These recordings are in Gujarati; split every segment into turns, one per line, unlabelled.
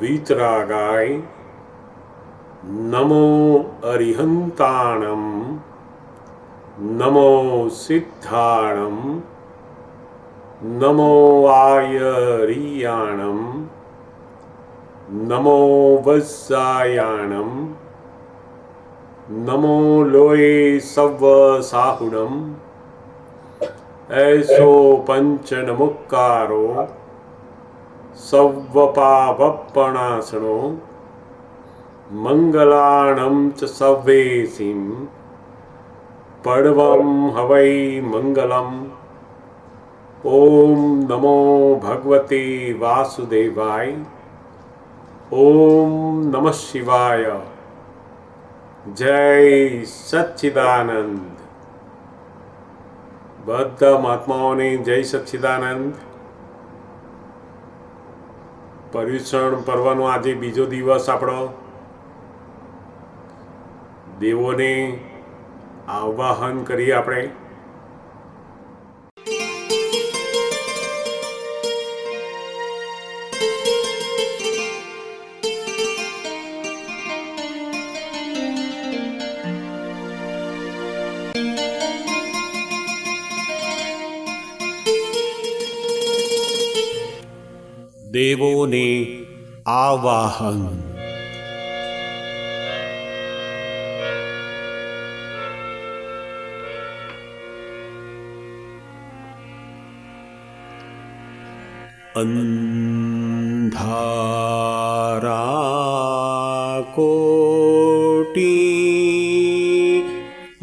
वीतरागाय नमो अरिहंताणं नमो सिद्धाणं नमो आयरियाणं नमो वत्सायाणं नमो लोये सव्वसाहुणं ऐसो पंचनमुक्कारो सव्वपापपणासनो मंगलाणं च सव्वेसिं पडवं हवै मंगलम्। ओम नमो भगवते वासुदेवाय। ओम नमः शिवाय। जय सच्चिदानंद। બધા મહાત્માઓને જય સચ્ચિદાનંદ। પર્યુષણ પર્વનો આજે બીજો દિવસ આપણો। દેવોને આવાહન કરીએ આપણે। દેવોને આવાહન। અંધારા કોટી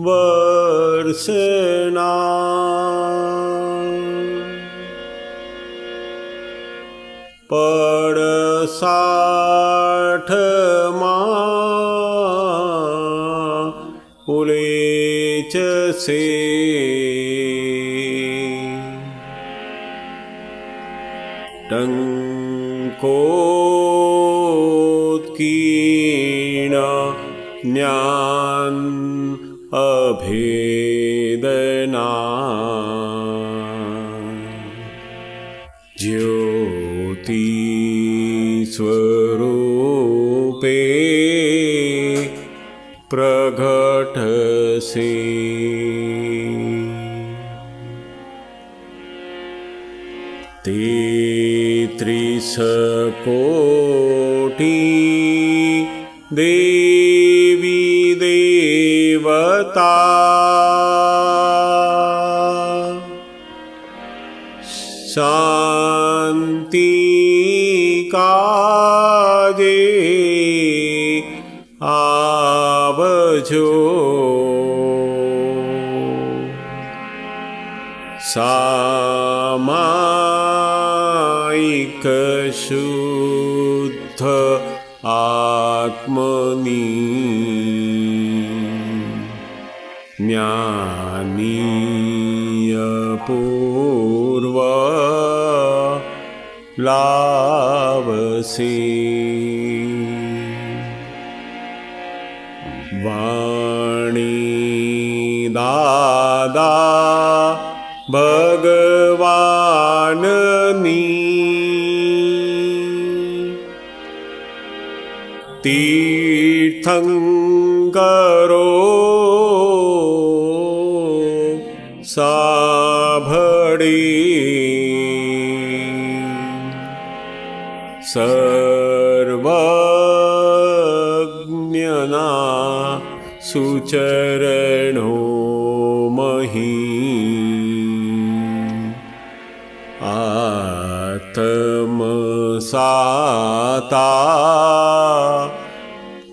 વર્ષના પડસાઠમાં ઉલેચશે ટંકોત્કીર્ણ જ્ઞાન અભેદના જ્યોતિ સ્વરૂપે પ્રગટશે તેત્રીસ કોટી દેવી દેવતા શાંતિ કાજે આવજો। સામાયિક શુદ્ધ આત્મની જ્ઞાનીય પૂર્વ લાવશે વાણી દાદા ભગવાનની તીર્થંકરો સાંભળી સર્વજ્ઞના સુચરણો મહી આત્મસાતા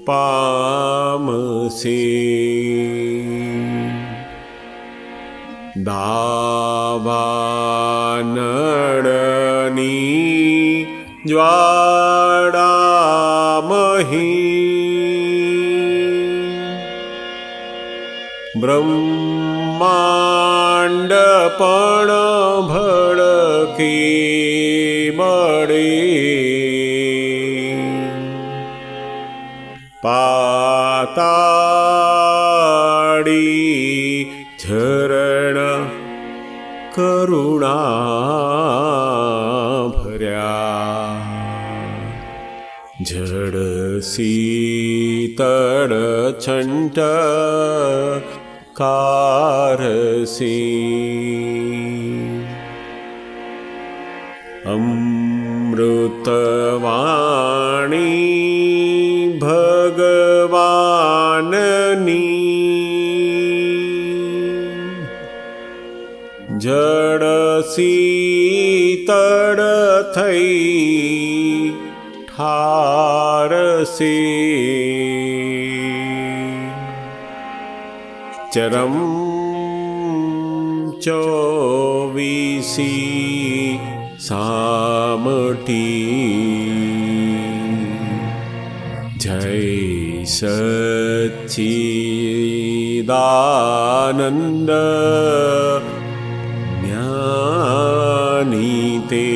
પામસે દાવાનળની જ્વાળામહી બ્રહ્માંડ પણ ભડકી બળે પાતાળી ઝરણ કરુણા ભર્યા જડ શીતળ છંટ કારસી અમૃતવાણી ભગવાનની જડ શીતળ થઈ ઠારસે ચરમ ચોવીસી સામટી જય સચ્ચિદાનંદ જ્ઞાની તે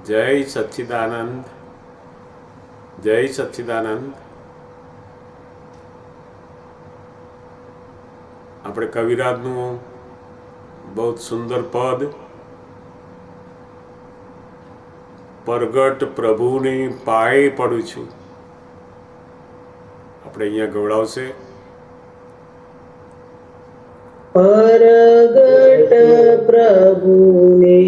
જય સચ્ચિદાનંદ જય સચ્ચિદાનંદ. આપણે કવિરાજનું બહુ સુંદર પદ પરગટ પ્રભુની પાયે પડું છું આપણે અહીંયા ગવડાવશે.
પરગટ પ્રભુને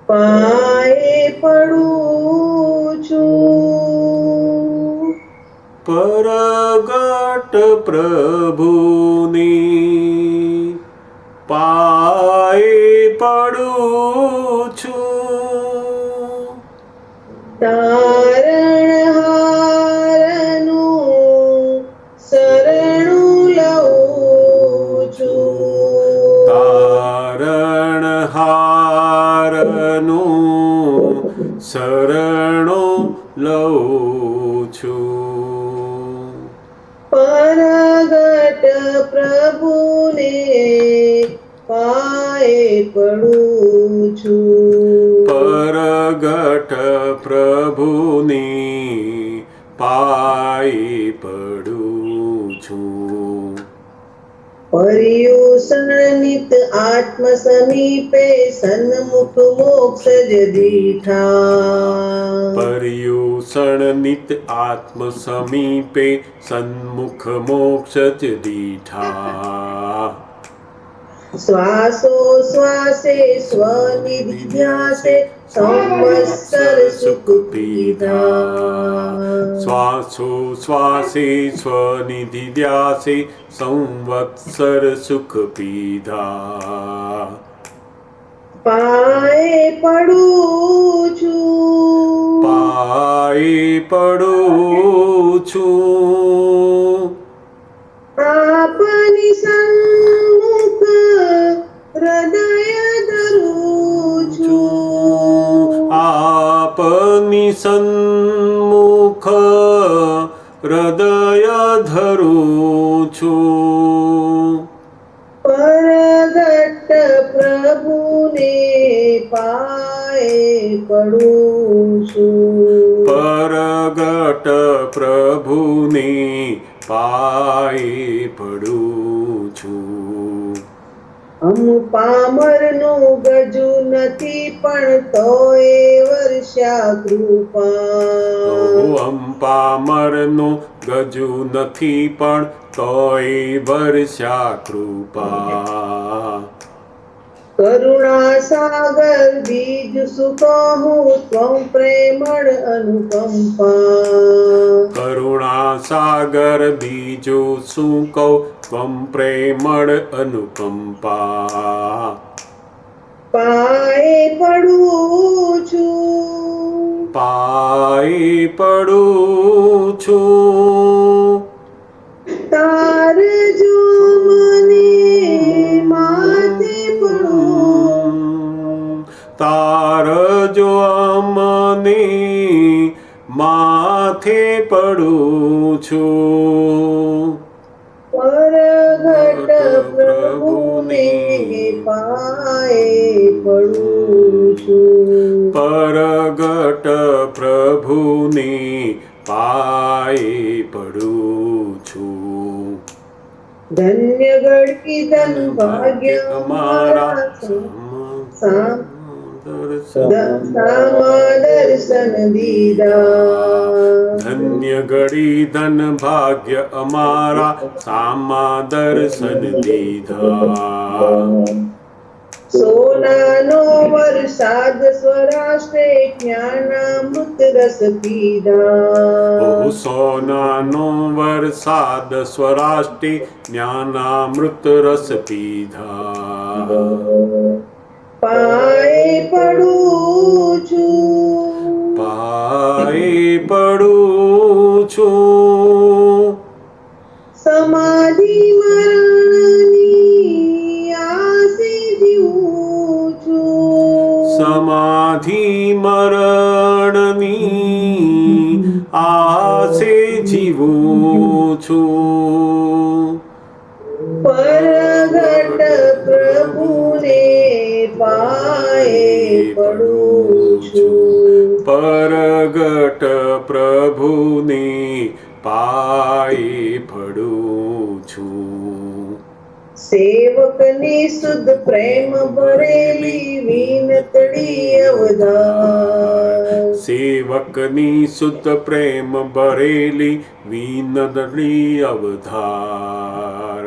પાયે પડું છું.
પરગટ પ્રભુની પાયે પડું છું.
તારણહારનું શરણું લઉં છું.
તારણહારનું શરણું લઉં છું.
પરગટ પ્રભુને પાયે પડું છું.
પરગટ પ્રભુની પાયે પડું છું.
પર્યુષણ નિત આત્મ સમીપે સન્મુખ મોક્ષ જ દીઠા.
પર્યુષણ નિત આત્મ સમીપે સન્મુખ મોક્ષ જ દીઠા.
શ્વાસો શ્વાસે સ્વનિધ્યાસે સંવત્સર સુખ પીધા.
શ્વાસો શ્વાસે સ્વનિધિ ધ્યાસે સંવત્સર સુખ પીધા.
પાયે પડું છું.
પાયે પડું છું.
આપની સન્મુખ હૃદય ધરું છું.
આપની સન્મુખ હૃદય ધરું છું.
પરગટ પ્રભુને પાયે પડું છું.
પરગટ પ્રભુની પાયે પડું છું.
અમ પામરનું ગજુ નથી પણ તોય વર્ષા કૃપા.
પામરનું ગજુ નથી પણ તોય વર્ષા કૃપા.
કરુણા સાગર બીજ સુકહું ત્વં પ્રેમળ અનુકંપા.
કરુણા સાગર બીજું શું કહું ત્વં પ્રેમળ અનુકંપા.
પાયે પડું છું.
પાયે પડું છું.
તારજો મને માથે પડું.
તારજો અમને માથે પડું છું.
પરગટ પ્રભુને પાયે પડું છું.
પરગટ પ્રભુની પાયે પડું છું.
ધન્ય ગઢી ધન ભાગ્ય અમારા સામા દર્શન દીધા.
ધન્ય ઘડી ધન ભાગ્ય અમારા સામા દર્શન દીધા.
સોનાનો વરસાદ સ્વરાષ્ટ્રે જ્ઞાનામૃત રસ પીધા.
ઓ સોનાનો વરસાદ સ્વરાષ્ટ્રે જ્ઞાનામૃત રસ પીધા.
પાયે પડું છું,
પાયે પડું છું,
સમાધિ મરણની આસે જીવું છું.
સમાધિ મરણની આસે જીવું છું.
પરગટ પ્રભુને પાયે પડું છું.
પરગટ પ્રભુની પાયે પડું છું.
સેવકની શુદ્ધ પ્રેમ ભરેલી વિનતડી અવધાર.
સેવકની શુદ્ધ પ્રેમ ભરેલી વિનતડી અવધાર.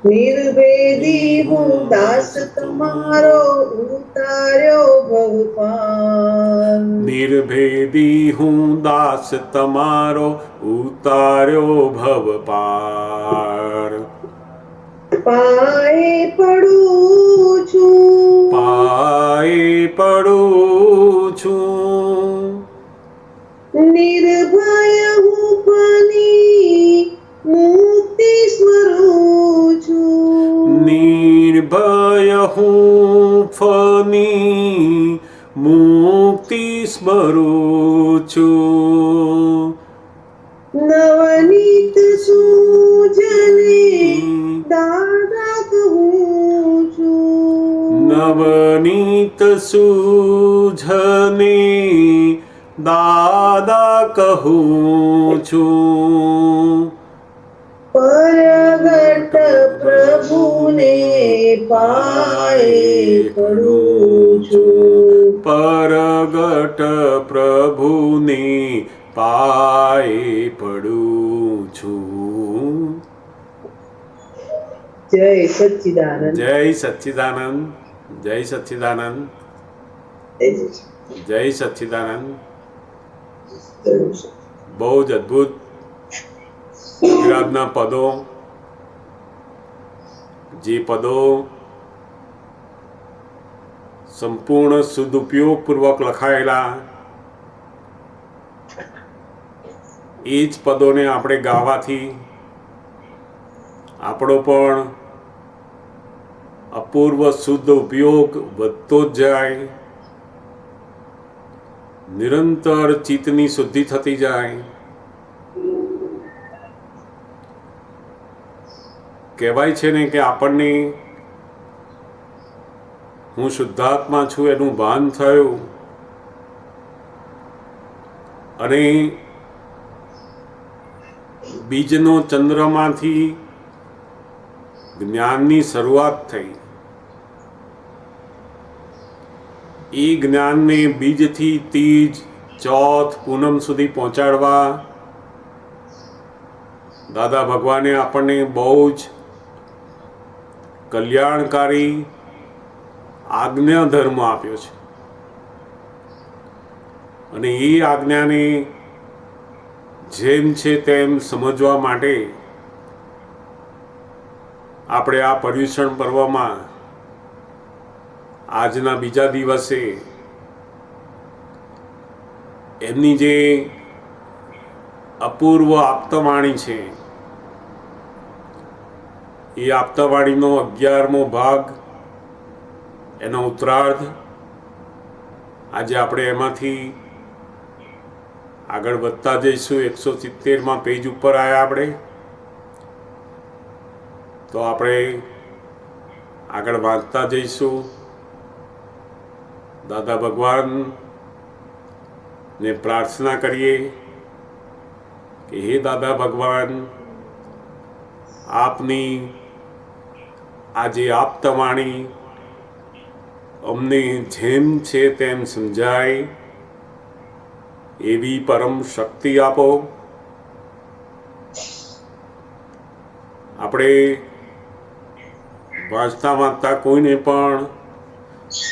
નિર્ભેદી હું દાસ તમારો ઉતાર્યો ભવપાર.
નિર્ભેદી હું દાસ તમારો ઉતાર્યો ભવ પાર.
પાયે પડું છું,
પાયે પડું છું,
નિર્ભય હું ફની મુક્તિ સ્મરું છું.
નિર્ભય હું ફની મુક્તિ સ્મરું છું.
નવનીત સૂજને દાદા કહું છું.
નવનીત સૂઝને દાદા કહું છું.
પરગટ પ્રભુને પાયે પડું છું.
પરગટ પ્રભુની પાયે પડું છું.
જય સચ્ચિદાનંદ.
જય સચ્ચિદાનંદ. જય સચ્ચિદાનંદ. જય સચ્ચિદાનંદ. બહુ જ અદ્ભુત કવિરાજના પદો, જે પદો સંપૂર્ણ સદુપયોગપૂર્વક લખાયેલા, એ જ પદોને આપણે ગાવાથી આપણો પણ અપૂર્વ શુદ્ધ ઉપયોગ વધતો જ જાય, નિરંતર ચિત્તની શુદ્ધિ થતી જાય. કહેવાય છે ને કે આપણને હું શુદ્ધાત્મા છું એનું ભાન થયું અને બીજનો ચંદ્રમાંથી જ્ઞાનની શરૂઆત થઈ. એ જ્ઞાનને બીજથી તીજ, ચોથ, પૂનમ સુધી પહોંચાડવા દાદા ભગવાને આપણને બહુ જ કલ્યાણકારી આજ્ઞા ધર્મ આપ્યો છે અને એ આજ્ઞાને જેમ છે તેમ સમજવા માટે આપણે આ પર્યુષણ પર્વમાં આજના બીજા દિવસે એમની જે અપૂર્વ આપતવાણી છે એ આપતવાણીનો 11મો ભાગ, એનો ઉત્તરાર્ધ આજે આપણે એમાંથી આગળ વધતા જઈશું. 170માં પેજ ઉપર આવ્યા આપણે, તો આપણે આગળ વાંચતા જઈશું. દાદા ભગવાનને પ્રાર્થના કરીએ કે હે દાદા ભગવાન, આપની આજે આપતવાણી અમને જેમ છે તેમ સમજાય એવી પરમ શક્તિ આપો. આપણે વાંચતા વાંચતા કોઈને પણ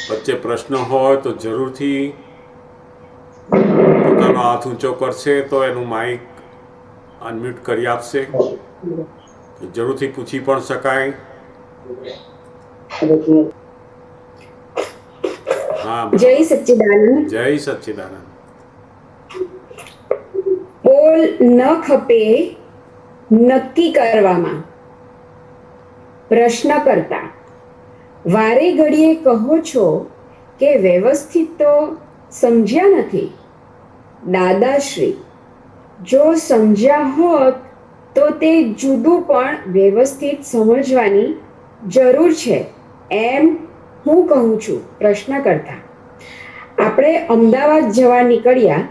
વચ્ચે પ્રશ્ન હોય તો જરૂરથી પોતાનો હાથ ઊંચો કરશે તો એનું માઇક અનમ્યુટ કરી આપશે. જરૂરથી પૂછી પણ શકાય. હા,
જય સચ્ચિદાનંદ.
જય સચ્ચિદાનંદ.
પોલ ન ખપે નક્કી કરવામાં. પ્રશ્ન કરતા વારે ઘડીએ કહો છો કે વ્યવસ્થિત તો સમજ્યા નથી. દાદાશ્રી, જો સમજ્યા હોત તો તે જુદું પણ વ્યવસ્થિત સમજવાની જરૂર છે એમ હું કહું છું. પ્રશ્ન કરતા આપણે અમદાવાદ જવા નીકળ્યા.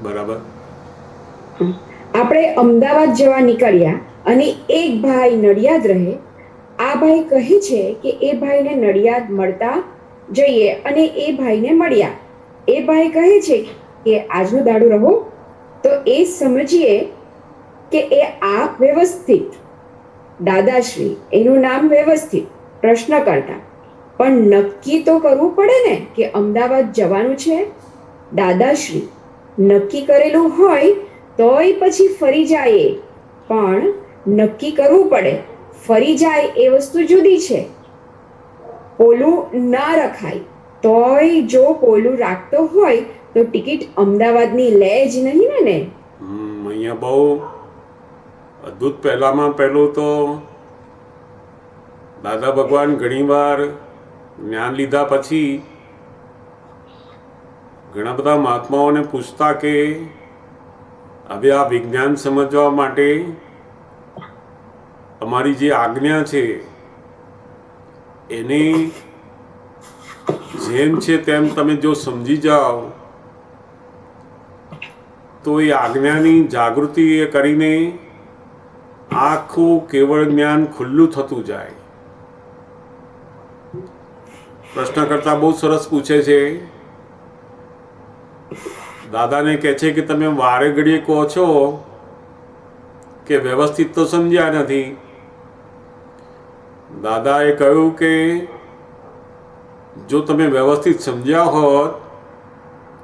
બરાબર.
આપણે અમદાવાદ જવા નીકળ્યા અને એક ભાઈ નડિયાદ રહે. આ ભાઈ કહે છે કે એ ભાઈને નડિયાદ મળતા જઈએ અને એ ભાઈને મળ્યા. એ ભાઈ કહે છે કે આજનો દાડો રહો. તો એ સમજીએ કે એ આ વ્યવસ્થિત. દાદાશ્રી, એનું નામ વ્યવસ્થિત. પ્રશ્ન કરતા પણ નક્કી તો કરવું પડે ને કે અમદાવાદ જવાનું છે. દાદાશ્રી, નક્કી કરેલું હોય તોય પછી ફરી જાય, પણ નક્કી કરવું પડે. ફરી જાય એ વસ્તુ જુદી છે. પોલું ના રખાય તોય જો પોલું રાખતો હોય તો ટિકિટ અમદાવાદની લે જ નહીં ને.
અહીંયા બહુ અદ્ભુત. પહેલામાં પહેલું તો દાદા ભગવાન ઘણીવાર જ્ઞાન લીધા પછી ઘણા બધા મહાત્માઓને પૂછતા કે હવે આ વિજ્ઞાન સમજવા માટે અમારી જે આજ્ઞા છે એને જેમ છે તેમ તમે જો સમજી જાઓ તો એ આજ્ઞાની જાગૃતિ એ કરીને આખું કેવળ જ્ઞાન ખુલ્લું થતું જાય. પ્રશ્ન કરતા બહુ સરસ પૂછે છે. દાદાને કહે છે કે તમે વારે ઘડીએ કહો છો કે વ્યવસ્થિત તો સમજ્યા નથી. દાદાએ કહ્યું કે જો તમે વ્યવસ્થિત સમજ્યા હોત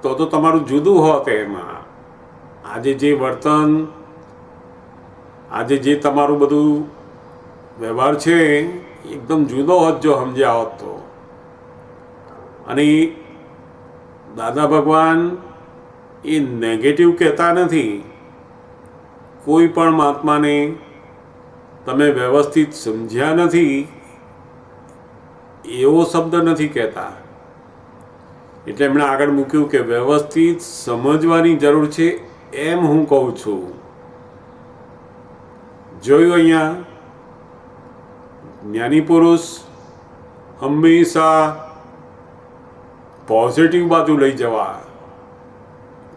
તો તમારું જુદું હોત. એમાં આજે જે વર્તન, આજે જે તમારું બધું વ્યવહાર છે એકદમ જુદો હોત જો સમજ્યા હોત તો. અને દાદા ભગવાન એ નેગેટિવ કહેતા નથી. કોઈ પણ મહાત્માને તમે વ્યવસ્થિત સમજ્યા નથી એવો શબ્દ નથી કહેતા. એટલે એમણે આગળ મૂક્યું કે વ્યવસ્થિત સમજવાની જરૂર છે એમ હું કહું છું. જોયું અહીંયા જ્ઞાની પુરુષ હંમેશા પોઝિટિવ બાજુ લઈ જવા.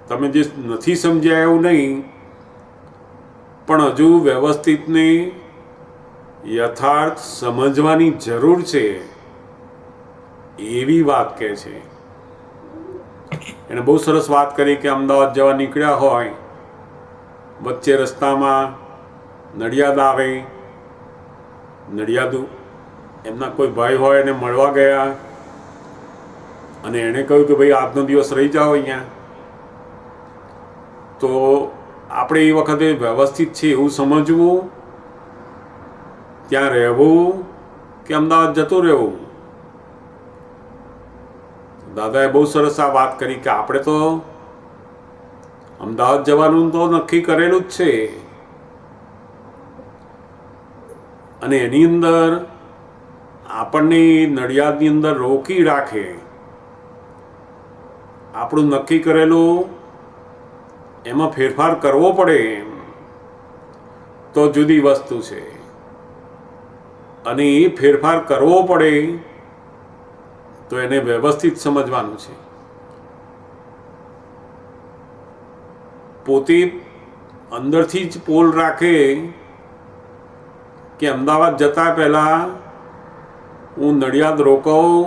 તમે જે નથી સમજ્યા એવું નહીં, પણ હજુ વ્યવસ્થિતને યથાર્થ સમજવાની જરૂર છે એવી વાત કહે છે. એણે બહુ સરસ વાત કરી કે અમદાવાદ જવા નીકળ્યા હોય, વચ્ચે રસ્તામાં નડિયાદ આવે. નડિયાદ એમના કોઈ ભાઈ હોય એને મળવા ગયા અને એણે કહ્યું કે ભાઈ આજનો દિવસ રહી જાઓ અહીંયા. તો આપણે એ વખતે વ્યવસ્થિત છે એવું સમજવું, ત્યાં રહેવું કે અમદાવાદ જતું રહેવું. દાદાએ બહુ સરસ આ વાત કરી કે આપણે તો અમદાવાદ જવાનું તો નક્કી કરેલું જ છે અને એની અંદર આપણને નડિયાદની અંદર રોકી રાખે. આપણું નક્કી કરેલું એમાં ફેરફાર કરવો પડે તો જુદી વસ્તુ છે. અને એ ફેરફાર કરવો પડે તો એને વ્યવસ્થિત સમજવાનું છે. પોતે અંદરથી જ પોલ રાખે કે અમદાવાદ જતા પહેલાં હું નડિયાદ રોકાઉં,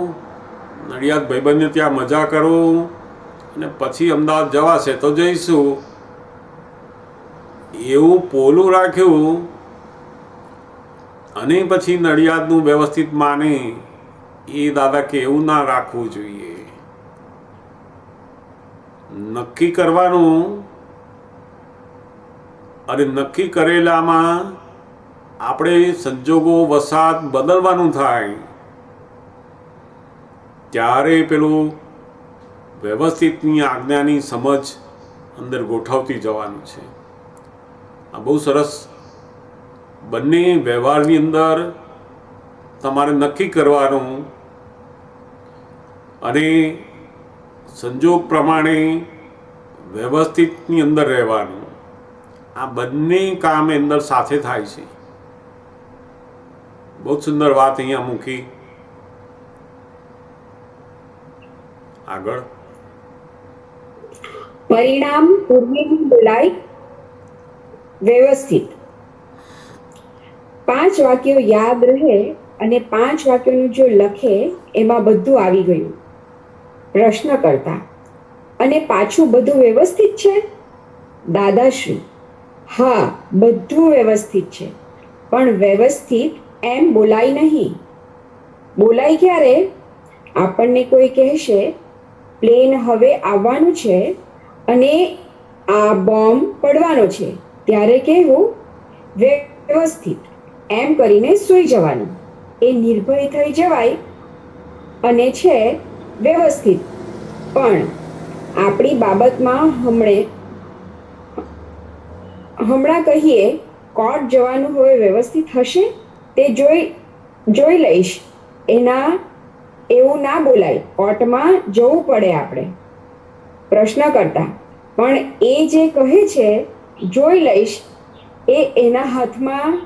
નડિયાદ ભાઈબંધને ત્યાં મજા કરું અને પછી અમદાવાદ જવાશે તો જઈશું, એવું પોલું રાખ્યું અને પછી નડિયાદનું વ્યવસ્થિત માને, એ દાદા કે એવું ના રાખવું જોઈએ. નક્કી કરવાનું અને નક્કી કરેલામાં આપણે સંજોગો વસાત બદલવાનું થાય ત્યારે પેલું વ્યવસ્થિતની આજ્ઞાની સમજ અંદર ગોઠવતી જવાનું છે. આ બહુ સરસ. બંને વ્યવહારની અંદર તમારે નક્કી કરવાનું અને સંજોગ પ્રમાણે વ્યવસ્થિતની અંદર રહેવાનું. આ બંને કામ અંદર સાથે થાય છે. બહુ સુંદર વાત અહીંયા મૂકી. આગળ
પરિણામ પૂર્વેનું બોલાય વ્યવસ્થિત. 5 વાક્યો યાદ રહે અને 5 વાક્યોનું જો લખે એમાં બધું આવી ગયું. પ્રશ્ન કરતા અને પાછું બધું વ્યવસ્થિત છે? દાદાશ્રી હા, બધું વ્યવસ્થિત છે, પણ વ્યવસ્થિત એમ બોલાય નહીં. બોલાય ક્યારે? આપણને કોઈ કહેશે પ્લેન હવે આવવાનું છે અને આ બોમ્બ પડવાનો છે, ત્યારે કહેવું વ્યવસ્થિત એમ કરીને સૂઈ જવાનું. એ નિર્ભય થઈ જવાય અને છે વ્યવસ્થિત. પણ આપણી બાબતમાં હમણાં કહીએ કોર્ટ જવાનું હોય વ્યવસ્થિત હશે, તે જોઈ લઈશ. એના એવું ના બોલાય. કોર્ટમાં જવું પડે આપણે. પ્રશ્ન કરતા પણ એ જે કહે છે જોઈ લઈશ, એ એના હાથમાં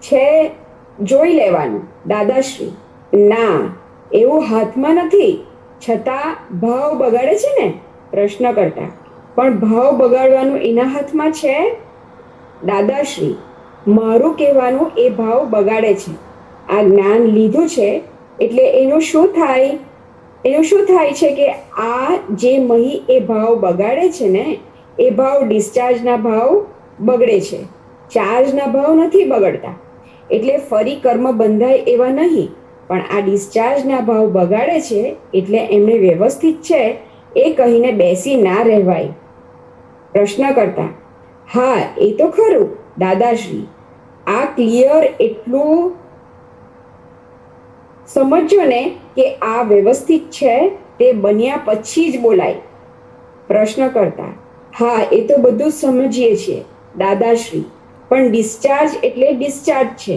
છે જોઈ લેવાનું. દાદાશ્રી ના, એવું હાથમાં નથી, છતાં ભાવ બગાડે છે ને. પ્રશ્ન કરતા પણ ભાવ બગાડવાનું એના હાથમાં છે? દાદાશ્રી મારું કહેવાનું એ ભાવ બગાડે છે. આ જ્ઞાન લીધું છે એટલે એનું શું થાય? એનું શું થાય છે કે આ જે મહી એ ભાવ બગાડે છે ને, એ ભાવ ડિસ્ચાર્જના ભાવ બગડે છે, ચાર્જના ભાવ નથી બગડતા. એટલે ફરી કર્મ બંધાય એવા નહીં, પણ આ ડિસ્ચાર્જના ભાવ બગાડે છે એટલે એમને વ્યવસ્થિત છે એ કહીને બેસી ના રહેવાય. પ્રશ્ન કરતા હા, એ તો ખરું દાદાશ્રી. આ ક્લિયર એટલું સમજો ને કે આ વ્યવસ્થિત છે તે બન્યા પછી જ બોલાય. પ્રશ્ન કરતા હા, એ તો બધું સમજીએ છીએ દાદાશ્રી, પણ ડિસ્ચાર્જ એટલે ડિસ્ચાર્જ છે.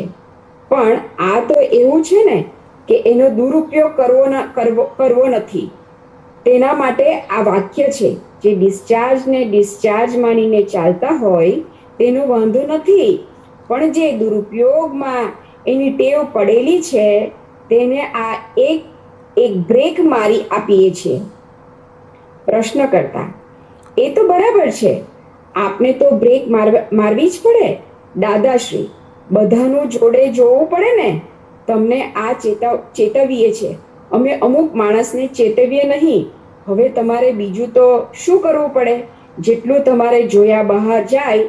પણ આ તો એવું છે ને કે એનો દુરુપયોગ કરવો નથી. તેના માટે આ વાક્ય છે. જે ડિસ્ચાર્જને ડિસ્ચાર્જ માનીને ચાલતા હોય તેનો વાંધો નથી, પણ જે દુરુપયોગમાં એની ટેવ પડેલી છે તેને આ એક બ્રેક મારી આપીએ છીએ. પ્રશ્ન કરતા એ તો બરાબર છે, આપને તો બ્રેક મારવી જ પડે દાદાશ્રી. બધાનું જોડે જોવું પડે ને. તમને આ ચેતવીએ છે અમે. અમુક માણસને ચેતવીએ નહીં. હવે તમારે બીજું તો શું કરવું પડે? જેટલું તમારે જોયા બહાર જાય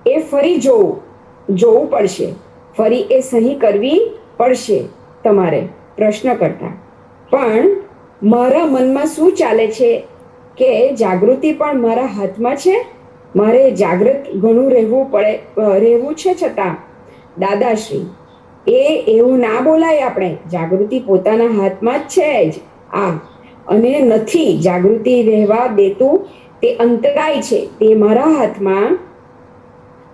એ ફરી જોવું પડશે, ફરી એ સહી કરવી પડશે તમારે. પ્રશ્ન કરતા પણ મારા મનમાં શું ચાલે છે કે જાગૃતિ પણ મારા હાથમાં છે. મારે જાગૃત ઘણું રહેવું છે છતાં. દાદાશ્રી એવું ના બોલાય. આપણે જાગૃતિ પોતાના હાથમાં જ છે જ આ, અને નથી જાગૃતિ રહેવા દેતું તે અંતરાય છે, તે મારા હાથમાં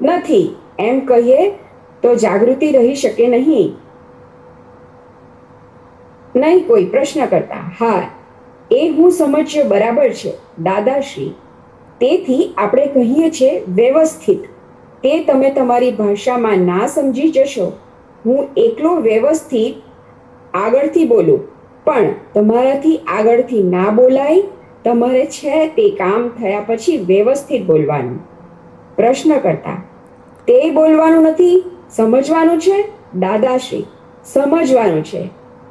નથી. એમ કહીએ તો જાગૃતિ રહી શકે નહીં. કોઈ પ્રશ્ન કરતા હા, એ હું સમજ્યો બરાબર છે દાદાશ્રી. તેથી આપણે કહીએ છીએ વ્યવસ્થિત. તે તમે તમારી ભાષામાં ના સમજી જશો. હું એકલો વ્યવસ્થિત આગળથી બોલું, પણ તમારાથી આગળથી ના બોલાય તમારે છે તે કામ થયા પછી વ્યવસ્થિત બોલવાનું. પ્રશ્નકર્તા: તે બોલવાનું નથી, સમજવાનું છે. દાદાશ્રી: સમજવાનું છે.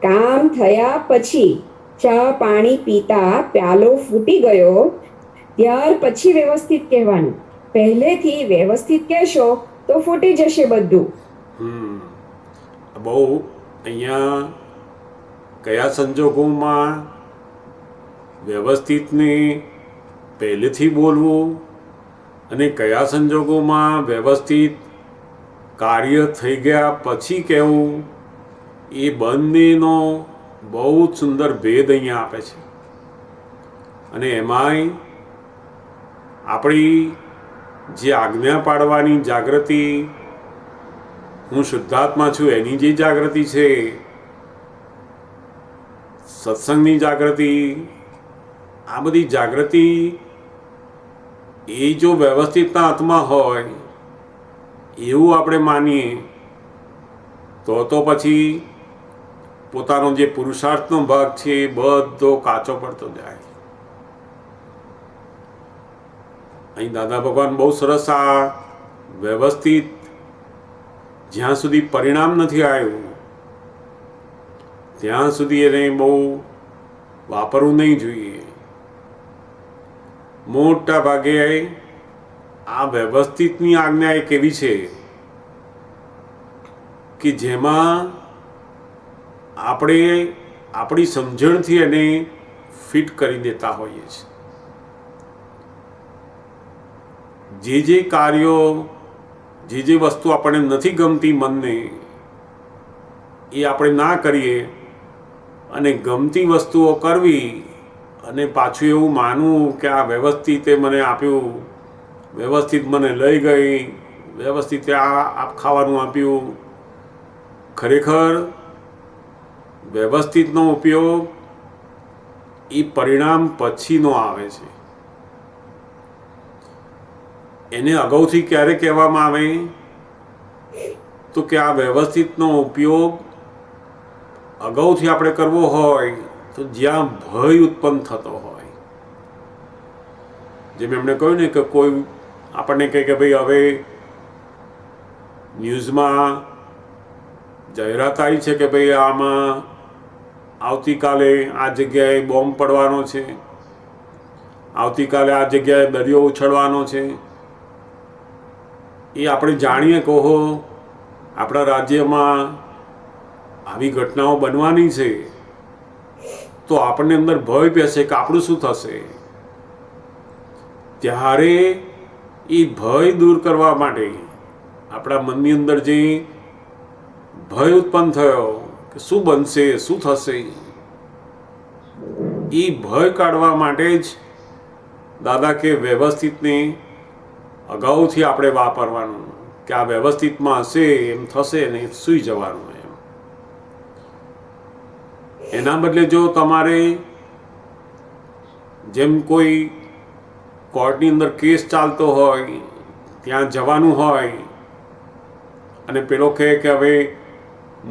કામ થયા પછી ચા પાણી પીતા પ્યાલો ફૂટી ગયો ત્યાર પછી વ્યવસ્થિત કહેવાનું. પહેલેથી વ્યવસ્થિત કહેશો તો ફૂટી જશે બધું.
બહુ અહીંયા કયા સંજોગોમાં વ્યવસ્થિતને પહેલેથી બોલવું અને કયા સંજોગોમાં વ્યવસ્થિત કાર્ય થઈ ગયા પછી કહેવું, એ બંનેનો બહુ જ સુંદર ભેદ અહીંયા આપે છે. અને એમાંય આપણી જે આજ્ઞા પાડવાની જાગૃતિ, હું શુદ્ધાત્મા છું એની જે જાગૃતિ છે, સત્સંગની જાગૃતિ, આ બધી જાગૃતિ એ જો વ્યવસ્થિતના હાથમાં હોય એવું આપણે માનીએ તો પછી પોતાનો જે પુરુષાર્થનો ભાગ છે એ બધો કાચો પડતો જાય. અહીં દાદા ભગવાન બહુ સરસ આ વ્યવસ્થિત જ્યાં સુધી પરિણામ નથી આવ્યું ત્યાં સુધી એને બહુ વાપરવું નહીં જોઈએ. મોટા ભાગે આ વ્યવસ્થિતની આજ્ઞા એક એવી છે કે જેમાં આપણે આપણી સમજણથી એને ફિટ કરી દેતા હોઈએ છીએ. જે કાર્યો, જે વસ્તુ આપણને નથી ગમતી મનને, એ આપણે ના કરીએ અને ગમતી વસ્તુઓ કરવી અને પાછું એવું માનવું કે આ વ્યવસ્થિતે મને આપ્યું, વ્યવસ્થિત મને લઈ ગઈ, વ્યવસ્થિતે આ ખાવાનું આપ્યું. ખરેખર વ્યવસ્થિતનો ઉપયોગ એ પરિણામ પછીનો આવે છે. એને અગાઉથી ક્યારે કહેવામાં આવે તો કે આ વ્યવસ્થિતનો ઉપયોગ અગાઉથી આપણે કરવો હોય તો જ્યાં ભય ઉત્પન્ન થતો હોય. જેમ એમણે કહ્યું ને કે કોઈ આપણને કહે કે ભાઈ હવે ન્યૂઝમાં જાહેરાત આવી છે કે ભાઈ આમાં આવતીકાલે આ જગ્યાએ બોમ્બ પડવાનો છે, આવતીકાલે આ જગ્યાએ દરિયો ઉછળવાનો છે. એ આપણે જાણીએ કહો આપણા રાજ્યમાં આવી ઘટનાઓ બનવાની છે તો આપણને અંદર ભય બેસે કે આપણું શું થશે. ત્યારે એ ભય દૂર કરવા માટે આપણા મનની અંદર જે ભય ઉત્પન્ન થયો કે શું બનશે, શું થશે, એ ભય કાઢવા માટે જ દાદા કે વ્યવસ્થિતને અગાઉથી આપણે વાપરવાનું કે આ વ્યવસ્થિતમાં હશે એમ થશે ને સૂઈ જવાનું. એના બદલે જો તમારે જેમ કોઈ કોર્ટની અંદર કેસ ચાલતો હોય ત્યાં જવાનું હોય અને પેલો કહે કે હવે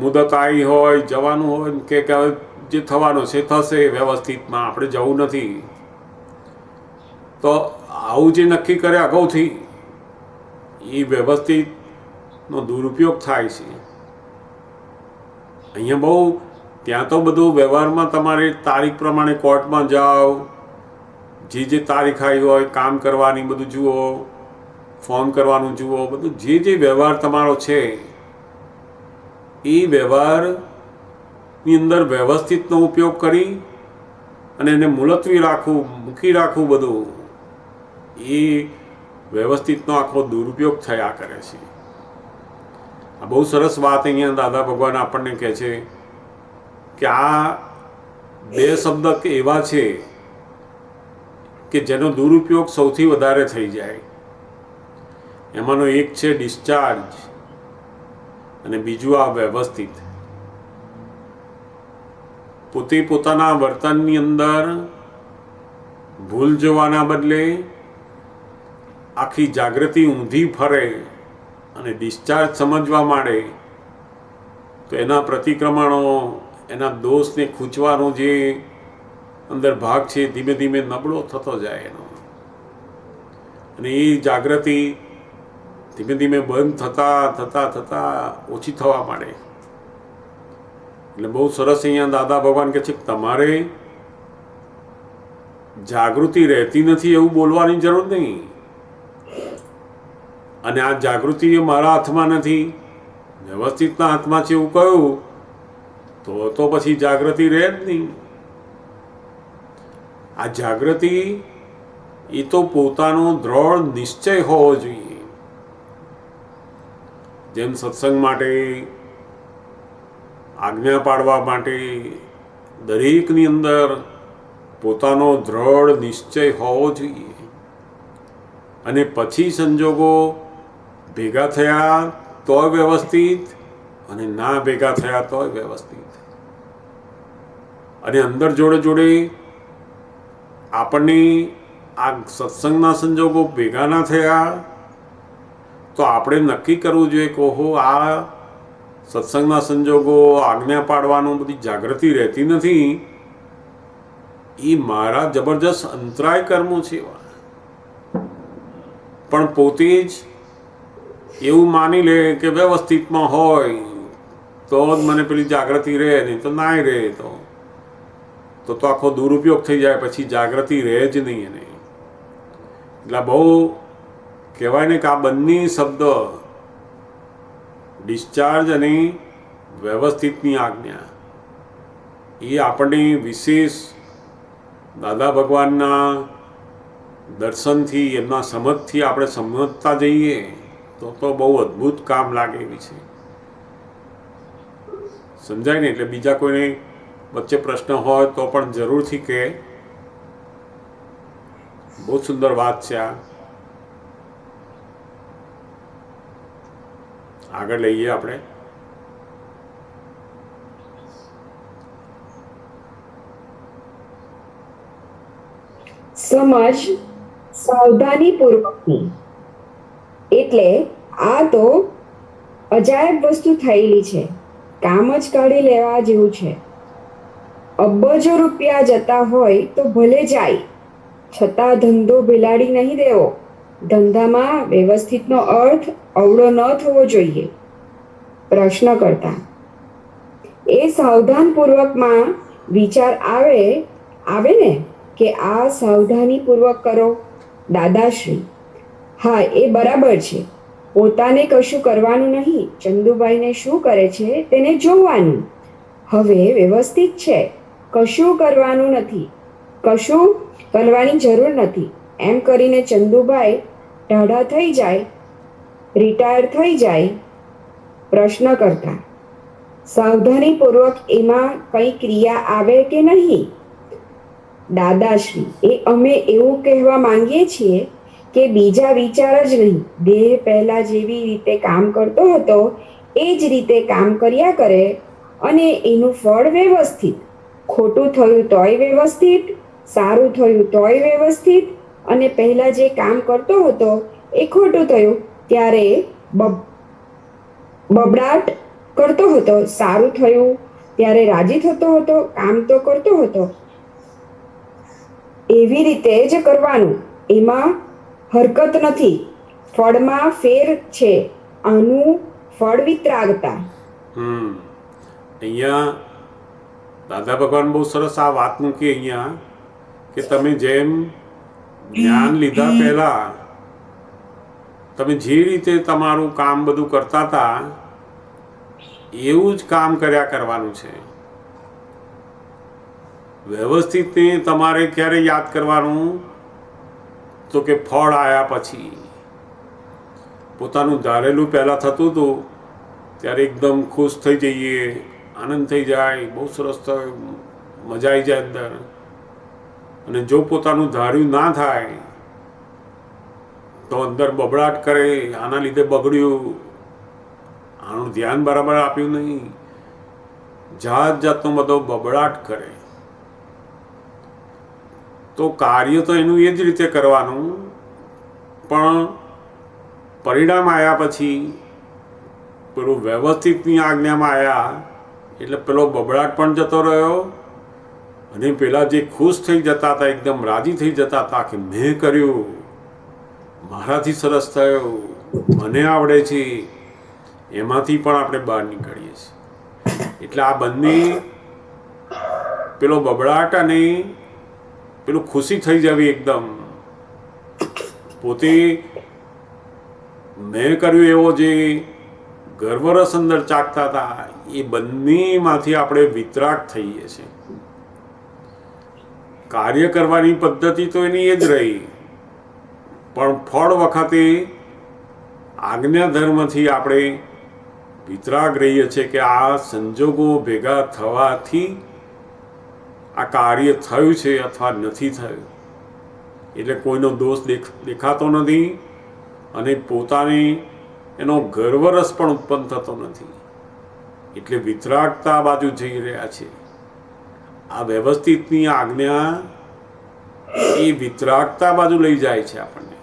મુદત આવી હોય, જવાનું હોય કે હવે જે થવાનું છે થશે, વ્યવસ્થિતમાં આપણે જવું નથી, તો આવું જે નક્કી કરે અગાઉથી એ વ્યવસ્થિતનો દુરુપયોગ થાય છે. અહીંયા બહુ ત્યાં તો બધું વ્યવહારમાં તમારે તારીખ પ્રમાણે કોર્ટમાં જાઓ, જે તારીખ આવી હોય કામ કરવાની બધું જુઓ, ફોર્મ કરવાનું જુઓ, બધું જે વ્યવહાર તમારો છે એ વ્યવહારની અંદર વ્યવસ્થિતનો ઉપયોગ કરી અને એને મુલતવી રાખવું, મૂકી રાખવું, બધું એ વ્યવસ્થિતનો આખો દુરુપયોગ થયા કરે છે. આ બહુ સરસ વાત અહીંયા દાદા ભગવાન આપણને કહે છે કે આ બે શબ્દ એવા છે કે જેનો દુરુપયોગ સૌથી વધારે થઈ જાય. એમાંનો એક છે ડિસ્ચાર્જ અને બીજું આ વ્યવસ્થિત. પોતે પોતાના વર્તનની અંદર ભૂલ જોવાના બદલે આખી જાગૃતિ ઊંધી ફરે અને ડિસ્ચાર્જ સમજવા માંડે તો એના પ્રતિક્રમણો, એના દોષને ખૂંચવાનો જે અંદર ભાગ છે ધીમે ધીમે નબળો થતો જાય એનો, અને એ જાગૃતિ ધીમે ધીમે બંધ થતાં ઓછી થવા માંડે. એટલે બહુ સરસ અહીંયા દાદા ભગવાન કહે છે કે તમારે જાગૃતિ રહેતી નથી એવું બોલવાની જરૂર નહીં. અને આ જાગૃતિ એ મારા હાથમાં નથી, વ્યવસ્થિતના હાથમાં છે એવું કહ્યું તો પછી જાગૃતિ રહે જ નહીં. આ જાગૃતિ એ તો પોતાનો દ્રઢ નિશ્ચય હોવો જોઈએ. જેમ સત્સંગ માટે, આજ્ઞા પાડવા માટે દરેકની અંદર પોતાનો દ્રઢ નિશ્ચય હોવો જોઈએ. અને પછી સંજોગો ભેગા થયા તોય વ્યવસ્થિત, અને ના ભેગા થયા તોય વ્યવસ્થિત. અને અંદર જોડે આપણને આ સત્સંગના સંજોગો ભેગા ના થયા તો આપણે નક્કી કરવું જોઈએ કે ઓહો, આ સત્સંગના સંજોગો, આજ્ઞા પાડવાનું બધી જાગૃતિ રહેતી નથી, એ મારા જબરજસ્ત અંતરાય કર્મો છે. પણ પોતે જ એવું માની લે કે વ્યવસ્થિતમાં હોય તો જ મને પેલી જાગૃતિ રહે, નહીં તો નાય રહે. તો આખો દુરુપયોગ થઈ જાય, પછી જાગૃતિ રહે જ નહીં એને. એટલે બહુ કહેવાય ને કે આ બંને શબ્દ, ડિસ્ચાર્જ અને વ્યવસ્થિતની આજ્ઞા, એ આપણને વિશેષ દાદા ભગવાનના દર્શનથી, એમના સમજથી આપણે સમજતા જઈએ તો બહુ અદ્ભુત કામ લાગે એવી છે. સમજાય ને? એટલે બીજા કોઈને વચ્ચે પ્રશ્ન હોય તો પણ જરૂરથી કે. બહુ સુંદર વાત છે આ. આગળ લઈએ આપણે.
સમજ સાવધાની પૂર્વકની. એટલે આ તો અજાયબ વસ્તુ થયેલી છે, કામ જ કાઢી લેવા જેવું છે. અબજો રૂપિયા જતા હોય તો ભલે જાય, છતાં ધંધો ભેલાડી નહીં દેવો. ધંધામાં વ્યવસ્થિતનો અર્થ અવળો ન થવો જોઈએ. પ્રશ્ન કરતા એ સાવધાનપૂર્વકમાં વિચાર આવે ને કે આ સાવધાનીપૂર્વક કરો. દાદાશ્રી: હા, એ બરાબર છે. પોતાને કશું કરવાનું નહીં, ચંદુભાઈને શું કરે છે તેને જોવાનું. હવે વ્યવસ્થિત છે, કશું કરવાનું નથી, કશું કરવાની જરૂર નથી. એમ કરીને ચંદુભાઈ ઢાઢા થઈ જાય, રિટાયર થઈ જાય. પ્રશ્ન કરતા સાવધાનીપૂર્વક એમાં કઈ ક્રિયા આવે કે નહીં? દાદાશ્રી: એ અમે એવું કહેવા માંગીએ છીએ કે બીજા વિચાર જ નહીં. દેહ પહેલા જેવી રીતે કામ કરતો હતો એ જ રીતે કામ કર્યા કરે, અને એનું ફળ વ્યવસ્થિત. ખોટું થયું તોય વ્યવસ્થિત, સારું થયું તોય વ્યવસ્થિત. અને પહેલા જે કામ કરતો હતો એ ખોટું થયું ત્યારે બબડાટ કરતો હતો, સારું થયું ત્યારે રાજી થતો હતો, કામ તો કરતો હતો. એવી રીતે જ કરવાનું, એમાં હરકત નથી. ફળમાં ફેર છે. આનું ફળ વિતરાગતા.
અહીંયા દાદા ભગવાન બહુ સરસ આ વાત મૂકી અહીંયા કે તમે જેમ જ્ઞાન લીધા પહેલા તમે જે રીતે તમારું કામ બધું કરતા હતા એવું જ કામ કર્યા કરવાનું છે. વ્યવસ્થિત તમારે ક્યારે યાદ કરવાનું? તો કે ફળ આવ્યા પછી. પોતાનું ધારેલું પહેલાં થતું હતું ત્યારે એકદમ ખુશ થઈ જઈએ, આનંદ થઈ જાય, બહુ સરસ થાય, મજા આવી જાય અંદર. અને જો પોતાનું ધાર્યું ના થાય તો અંદર બબડાટ કરે, આના લીધે બગડ્યું, આનું ધ્યાન બરાબર આપ્યું નહીં, જાત જાતનો બધો બબડાટ કરે. તો કાર્ય તો એનું એ જ રીતે કરવાનું, પણ પરિણામ આવ્યા પછી પેલું વ્યવસ્થિતની આજ્ઞામાં આવ્યા એટલે પેલો બબડાટ પણ જતો રહ્યો અને પેલા જે ખુશ થઈ જતા હતા, એકદમ રાજી થઈ જતા હતા કે મેં કર્યું, મારાથી સરસ થયો, મને આવડે છે, એમાંથી પણ આપણે બહાર નીકળીએ છીએ. એટલે આ બંને પેલો બબડાટ અને પેલું ખુશી થઈ જવી, એકદમ પોતે મેં કર્યું એવો જે ગર્વરસ અંદર ચાકતા હતા, એ બંનેમાંથી આપણે વિતરાગ થઈએ છીએ. કાર્ય કરવાની પદ્ધતિ તો એની એ જ રહી, પણ ફળ વખતે આજ્ઞા ધર્મથી આપણે વિતરાગ રહીએ છીએ કે આ સંજોગો ભેગા થવાથી આ કાર્ય થયું છે અથવા નથી થયું. એટલે કોઈનો દોષ દેખાતો નથી અને પોતાને એનો ગર્વરસ પણ ઉત્પન્ન થતો નથી. એટલે વિતરાગતા બાજુ જઈ રહ્યા છે. આ વ્યવસ્થિતની આજ્ઞા એ વિતરાગતા બાજુ લઈ જાય છે આપણને.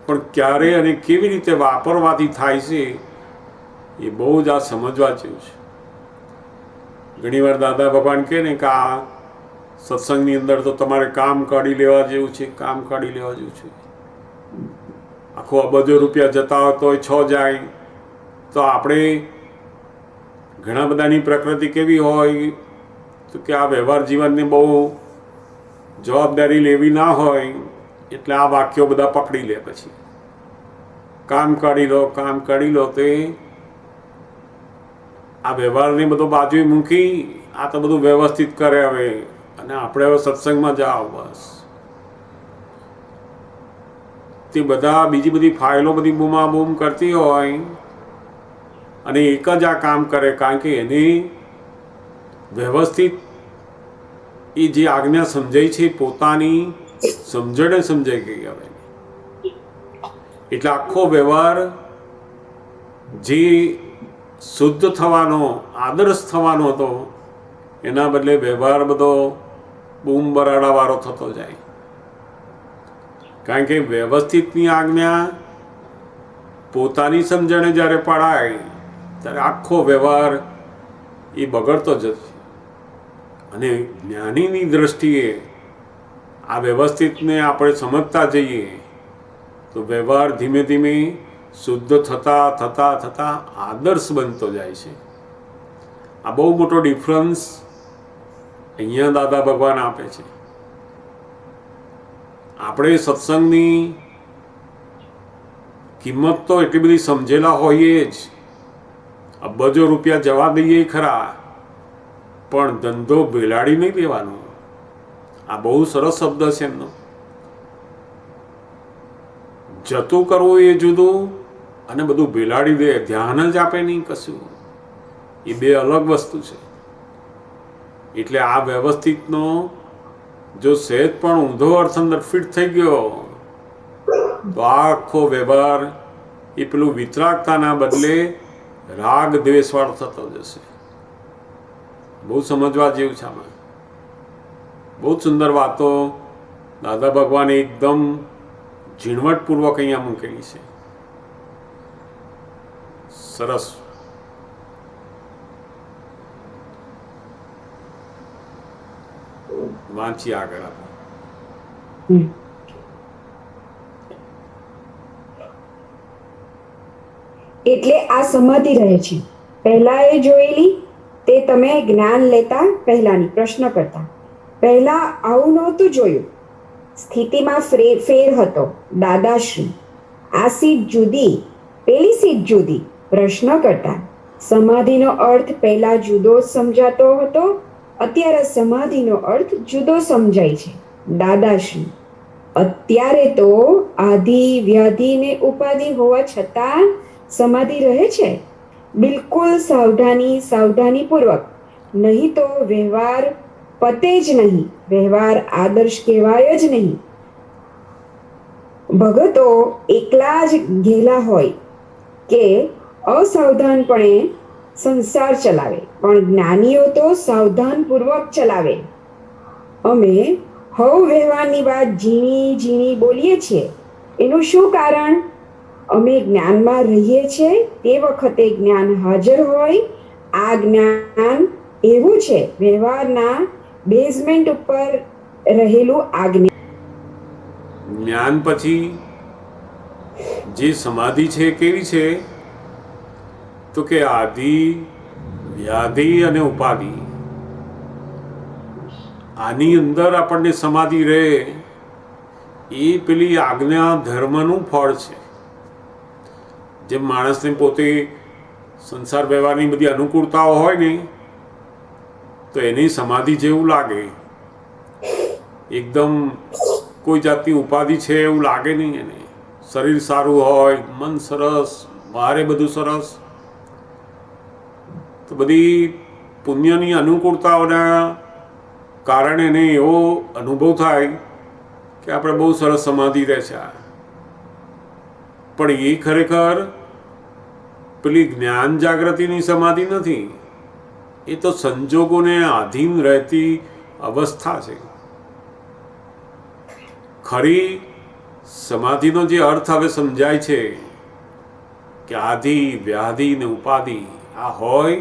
પણ ક્યારે અને કેવી રીતે વાપરવાથી થાય છે એ બહુ જ આ સમજવા જેવું છે. ઘણીવાર દાદા ભગવાન કહે ને કે આ સત્સંગની અંદર તો તમારે કામ કાઢી લેવા જેવું છે, કામ કાઢી લેવા જેવું છે. આખો અબજો રૂપિયા જતા હોય તોય 6 જાય. તો આપણે ઘણા બધાની પ્રકૃતિ કેવી હોય તો કે આ વ્યવહાર જીવનને બહુ જવાબદારી લેવી ના હોય, એટલે આ વાક્યો બધા પકડી લે. પછી કામ કાઢી લો, કામ કાઢી લો, તે આ વ્યવહારને બધો બાજુએ મૂકી આ તો બધું વ્યવસ્થિત કરે હવે, અને આપણે હવે સત્સંગમાં જાઓ. બસ તે બધા બીજી બધી ફાઇલો બધી બૂમાબૂમ કરતી હોય અને એક જ આ કામ કરે, કારણ કે એને વ્યવસ્થિત એ જે આજ્ઞા સમજાય છે પોતાની સમજણે સમજાઈ ગઈ હવે. એટલે આખો વ્યવહાર જે શુદ્ધ થવાનો, આદર્શ થવાનો હતો, એના બદલે વ્યવહાર બધો બૂમ બરાડાવાળો થતો જાય. કારણ કે વ્યવસ્થિતની આજ્ઞા પોતાની સમજણે જ્યારે પડાય ત્યારે આખો વ્યવહાર એ બગડતો જ છે. અને જ્ઞાનીની દ્રષ્ટિએ આ વ્યવસ્થિતને આપણે સમજતા જઈએ તો વ્યવહાર ધીમે ધીમે શુદ્ધ થતા થતા થતા આદર્શ બનતો જાય છે. આ બહુ મોટો ડિફરન્સ અહીંયા દાદા ભગવાન આપે છે. આપણે સત્સંગની કિંમત તો એટલી બધી સમજેલા હોઈએ જ, અબજો રૂપિયા જવા દઈએ ખરા, પણ ધંધો ભેલાડી નહીં દેવાનો. આ બહુ સરસ શબ્દ છે એમનો. જતું કરવું એ જુદું અને બધું ભેલાડી દે, ધ્યાન જ આપે નહીં કશું, એ બે અલગ વસ્તુ છે. એટલે આ વ્યવસ્થિતનો જો સહેજ પણ ઊંધો અર્થ અંદર ફિટ થઈ ગયો તો આ આખો વ્યવહાર એ પેલું વિતરાગતાના બદલે રાગ દ્વેષવાળો થતો જશે. બહુ સમજવા જેવું છે આમાં. બહુ સુંદર વાતો દાદા ભગવાને એકદમ ઝીણવટપૂર્વક અહીંયા મૂકેલી છે. સરસ. વાંચી આગળ આપણે.
એટલે આ સમાધિ રહે છે. પહેલા એ જોયેલી તે તમે જ્ઞાન લેતા પહેલાની પ્રશ્ન કરતા. પહેલા આવું નહોતું જોયું. સ્થિતિમાં ફેર હતો. દાદાશ્રી આ સીટ જુદી, પેલી સીટ જુદી. પ્રશ્ન કરતા. સમાધિનો અર્થ પહેલા જુદો સમજાતો હતો, અત્યારે સમાધિનો અર્થ જુદો સમજાય છે. દાદાશ્રી અત્યારે તો આધિ વ્યાધિ ને ઉપાધિ હોવા છતાં સમાધિ રહે છે. બિલકુલ સાવધાની પૂર્વક, નહીં તો વ્યવહાર પતે જ નહીં, વ્યવહાર આદર્શ કહેવાય જ નહીં. ભગતો એકલા જ ઘેલા હોય કે અસાવધાનપણે સંસાર ચલાવે, પણ જ્ઞાનીઓ તો સાવધાનપૂર્વક ચલાવે. અમે હવ વ્યવહારની વાત ઝીણી બોલીએ છીએ, એનું શું કારણ? અમે જ્ઞાનમાં રહીએ છીએ તે વખતે જ્ઞાન હાજર હોય. આ જ્ઞાન એવું છે, વ્યવહારના બેઝમેન્ટ ઉપર રહેલું
જ્ઞાન પછી જે સમાધિ છે કેવી છે તો કે આદિ વ્યાધિ અને ઉપાધિ આની અંદર આપણને સમાધિ રહે એ પેલી આજ્ઞા ધર્મનું ફળ છે. જેમ માણસને પોતે સંસાર વ્યવહારની બધી અનુકૂળતાઓ હોય ને તો એની સમાધિ જેવું લાગે, એકદમ કોઈ જાતની ઉપાધિ છે એવું લાગે નહીં એને. શરીર સારું હોય, મન સરસ, બારે બધું સરસ, તો બધી પુણ્યની અનુકૂળતાઓના કારણે એને એવો અનુભવ થાય કે આપણે બહુ સરસ સમાધિ રહે છે. પણ એ ખરેખર પેલી જ્ઞાન જાગૃતિની સમાધિ નથી, એ તો સંજોગોને આધીન રહેતી અવસ્થા છે. ખરી સમાધિનો જે અર્થ હવે સમજાય છે કે આધિ વ્યાધિ ને ઉપાધિ આ હોય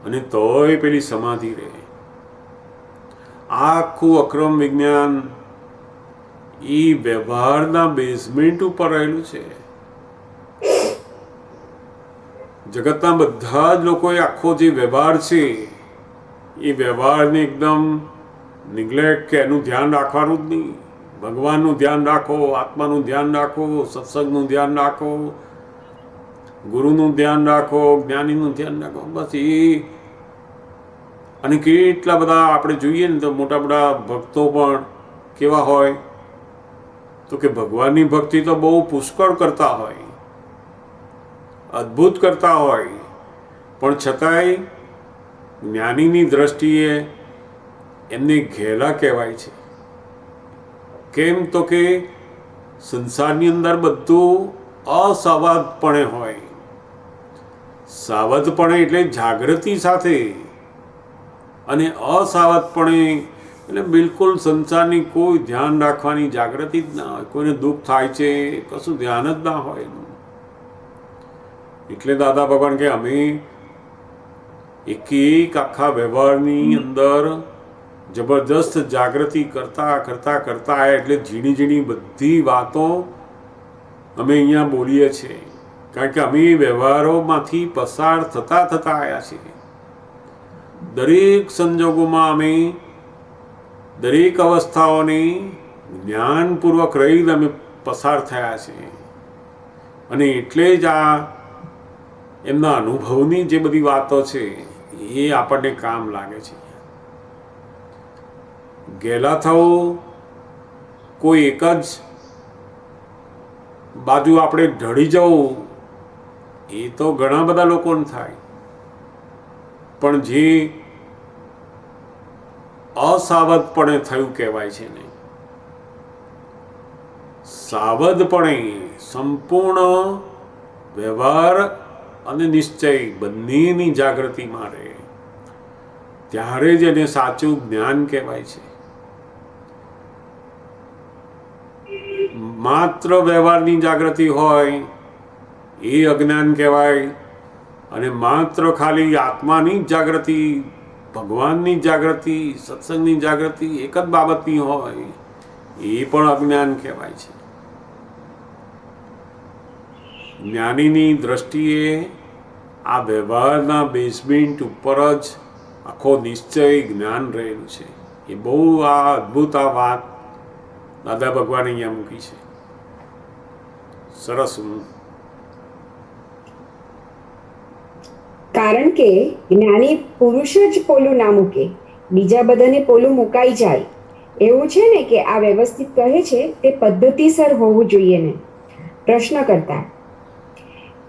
અને તોય પેલી સમાધિ રહે. આ આખું અક્રમ વિજ્ઞાન એ વ્યવહારના બેઝમેન્ટ ઉપર રહેલું છે. જગતના બધા જ લોકોએ આખો જે વ્યવહાર છે એ વ્યવહારને એકદમ નિગ્લેક્ટ કે એનું ધ્યાન રાખવાનું જ નહીં. ભગવાનનું ધ્યાન રાખો, આત્માનું ધ્યાન રાખો, સત્સંગનું ધ્યાન રાખો, ગુરુનું ધ્યાન રાખો, જ્ઞાનીનું ધ્યાન રાખો, બસ એ. અને કેટલા બધા આપણે જોઈએ ને તો મોટા મોટા ભક્તો પણ કેવા હોય તો કે ભગવાનની ભક્તિ તો બહુ પુષ્કળ કરતા હોય, અદ્ભુત કરતા હોય, પણ છતાંય જ્ઞાનીની દ્રષ્ટિએ એમને ઘેલા કહેવાય છે. કેમ તો કે સંસારની અંદર બધું અસાવધપણે હોય. સાવધપણે એટલે જાગૃતિ સાથે, અને અસાવધપણે એટલે બિલકુલ સંસારની કોઈ ધ્યાન રાખવાની જાગૃતિ જ ના હોય. કોઈને દુઃખ થાય છે કશું ધ્યાન જ ના હોય એનું. એટલે દાદા ભગવાન કે અમે એક આખા વ્યવહારની અંદર જબરદસ્ત જાગૃતિ કરતા કરતા કરતા આવ્યા. એટલે ઝીણી ઝીણી બધી વાતો અમે અહીંયા બોલીએ છીએ, કારણ કે અમે વ્યવહારોમાંથી પસાર થતા થતા આવ્યા છીએ. દરેક સંજોગોમાં અમે દરેક અવસ્થાઓને જ્ઞાનપૂર્વક રહીને અમે પસાર થયા છીએ. અને એટલે જ આ એમના અનુભવની જે બધી વાતો છે એ આપણને કામ લાગે છે. ગેલા થવું કોઈ એક જ બાજુ આપણે ઢળી જવું એ તો ઘણા બધા લોકોને થાય, પણ જે અસાવધપણે થયું કહેવાય છે ને, સાવધપણે સંપૂર્ણ વ્યવહાર અને નિશ્ચય બંનેની જાગૃતિમાં રહે ત્યારે જ એને સાચું જ્ઞાન કહેવાય છે. માત્ર વ્યવહારની જાગૃતિ હોય એ અજ્ઞાન કહેવાય, અને માત્ર ખાલી આત્માની જ જાગૃતિ, ભગવાનની જાગૃતિ, સત્સંગની જાગૃતિ એક જ બાબતની હોય એ પણ અજ્ઞાન કહેવાય છે. જ્ઞાનીની દ્રષ્ટિએ આ વ્યવહારના બેઝમેન્ટ ઉપર જ આખો નિશ્ચય જ્ઞાન રહેલું છે. એ બહુ આ અદ્ભુત આ વાત દાદા ભગવાને અહીંયા મૂકી છે. સરસ.
કારણ કે જ્ઞાની પુરુષ જ પોલું ના મૂકે, બીજા બધાને પોલું મુકાઈ જાય. એવું છે ને કે આ વ્યવસ્થિત કહે છે તે પદ્ધતિસર હોવું જોઈએ ને. પ્રશ્ન કરતા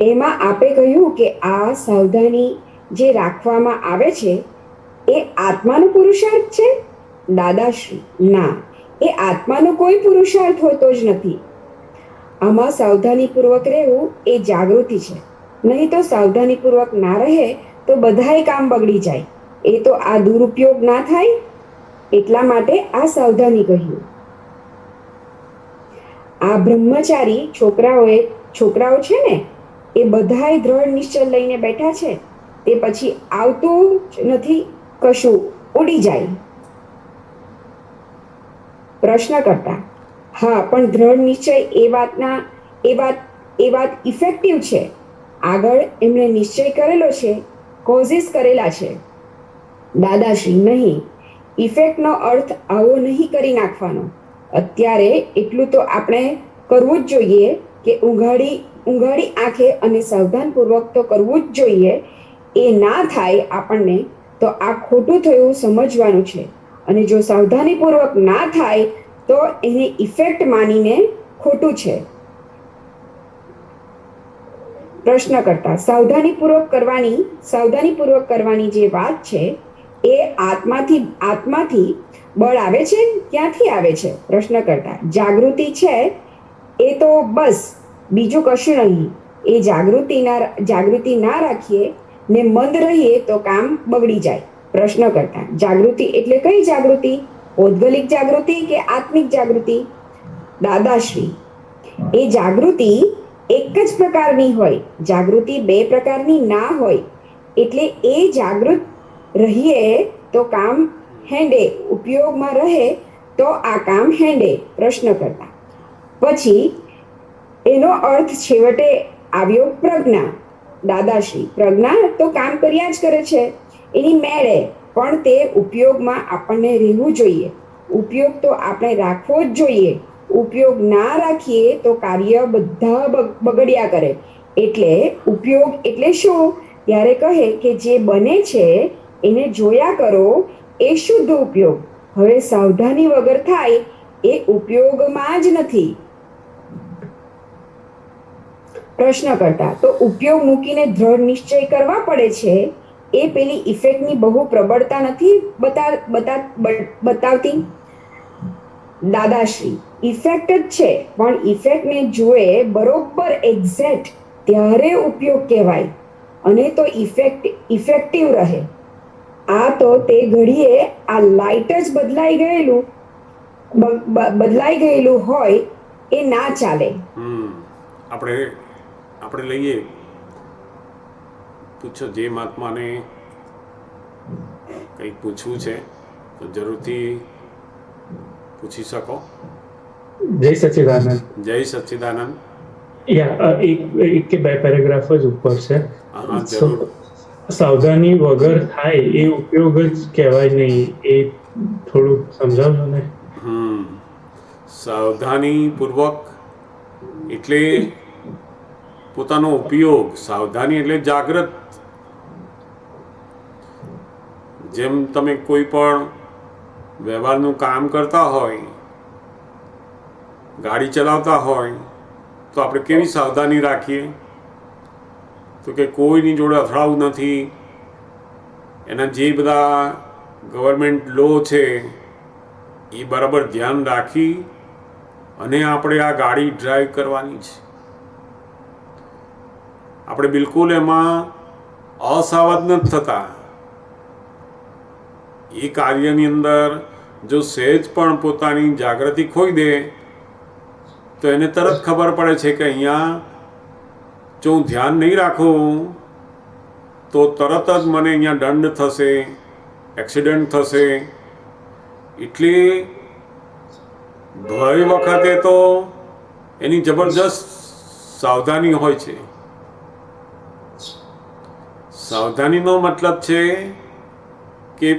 એમાં આપે કહ્યું કે આ સાવધાની જે રાખવામાં આવે છે એ આત્માનો પુરુષાર્થ છે. દાદાશ્રી ના, એ આત્માનો કોઈ પુરુષાર્થ હોતો જ નથી. આમાં સાવધાનીપૂર્વક રહેવું એ જાગૃતિ છે. નહીં તો સાવધાનીપૂર્વક ના રહે તો બધાય કામ બગડી જાય. એ તો આ દુરુપયોગ ના થાય એટલા માટે આ સાવધાની કહ્યું. આ બ્રહ્મચારી છોકરાઓ છે ને એ બધાય દ્રઢ નિશ્ચય લઈને બેઠા છે. તે પછી આવતું જ નથી, કશું ઉડી જાય. પ્રશ્નકર્તા: હા, પણ દ્રઢ નિશ્ચય એ વાત ઇફેક્ટિવ છે. આગળ એમણે નિશ્ચય કરેલો છે, કોઝિસ કરેલા છે. દાદાશ્રી: નહીં, ઇફેક્ટનો અર્થ આવો નહીં કરી નાખવાનો. અત્યારે એટલું તો આપણે કરવું જ જોઈએ કે ઊંઘાડી આંખે અને સાવધાનપૂર્વક તો કરવું જ જોઈએ. એ ના થાય આપણને તો આ ખોટું થયું સમજવાનું છે, અને જો સાવધાનીપૂર્વક ના થાય તો એને ઇફેક્ટ માનીને ખોટું છે. પ્રશ્નકર્તા: સાવધાનીપૂર્વક કરવાની જે વાત છે એ આત્માથી બળ આવે છે? ક્યાંથી આવે છે? પ્રશ્નકર્તા: જાગૃતિ છે એ તો બસ, બીજું કશું નહીં. એ જાગૃતિ ના રાખીએ ને મંદ રહીએ તો કામ બગડી જાય. પ્રશ્નકર્તા: જાગૃતિ એટલે કઈ જાગૃતિ? ભૌગોલિક જાગૃતિ કે આત્મિક જાગૃતિ? દાદાશ્રી: એ જાગૃતિ એક જ પ્રકારની હોય. જાગૃતિ બે પ્રકારની ના હોય. એટલે એ જાગૃત રહીએ તો કામ હેંડે, ઉપયોગમાં રહે તો આ કામ હેંડે. પ્રશ્નકર્તા: પછી એનો અર્થ છેવટે આવ્યો પ્રજ્ઞા. દાદાશ્રી: પ્રજ્ઞા તો કામ કર્યા જ કરે છે એની મેળે, પણ તે ઉપયોગમાં આપણને રહેવું જોઈએ. ઉપયોગ તો આપણે રાખવો જ જોઈએ. ઉપયોગ ના રાખીએ તો કાર્ય બધા બગડ્યા કરે. એટલે ઉપયોગ એટલે શું? ત્યારે કહે કે જે બને છે એને જોયા કરો, એ શુદ્ધ ઉપયોગ. હવે સાવધાની વગર થાય એ ઉપયોગમાં જ નથી. પ્રશ્નકર્તા: તો ઉપયોગ મૂકીને દ્રઢ નિશ્ચય કરવા પડે છે. એ પેલી ઇફેક્ટની બહુ પ્રબળતા નથી બતાવતી? દાદાશ્રી: ઇફેક્ટ જ છે, પણ ઇફેક્ટને જુએ બરોબર એક્ઝેક્ટ ત્યારે ઉપયોગ કહેવાય, અને તો ઇફેક્ટિવ રહે. આ તો તે ઘડીએ આ લાઇટ જ બદલાઈ ગયેલું હોય એ ના ચાલે.
આપણે લઈએ, પૂછો. જે મહાત્માને કંઈક પૂછવું છે તો જરૂરથી પૂછી શકો.
જય સચ્ચિદાનંદ.
જય સચ્ચિદાનંદ.
એક કે બે પેરેગ્રાફ જ ઉપર છે.
હા, જરૂર.
સાવધાની વગર થાય એ ઉપયોગ જ કહેવાય નહીં. એ થોડું સમજાવજો ને.
સાવધાની પૂર્વક એટલે પોતાનો ઉપયોગ. સાવધાની એટલે જાગ્રત. જેમ તમે કોઈ પણ વ્યવહારનું કામ કરતા હોય, ગાડી ચલાવતા હોય, તો આપણે કેવી સાવધાની રાખીએ? તો કે કોઈની જોડે અથડાવું નથી. એના જે બધા ગવર્મેન્ટ લો છે એ બરાબર ધ્યાન રાખી અને આપણે આ ગાડી ડ્રાઈવ કરવાની છે. આપણે બિલકુલ એમાં અસાવધ નથી થતા. એ કાર્યની અંદર જો સહેજ પણ પોતાની જાગૃતિ ખોઈ દે તો એને તરત ખબર પડે છે કે અહીંયા જો હું ધ્યાન નહીં રાખું તો તરત જ મને અહીંયા દંડ થશે, એક્સિડન્ટ થશે. એટલે ભય વખતે તો એની જબરજસ્ત સાવધાની હોય છે. સાવધાનીનો મતલબ છે કે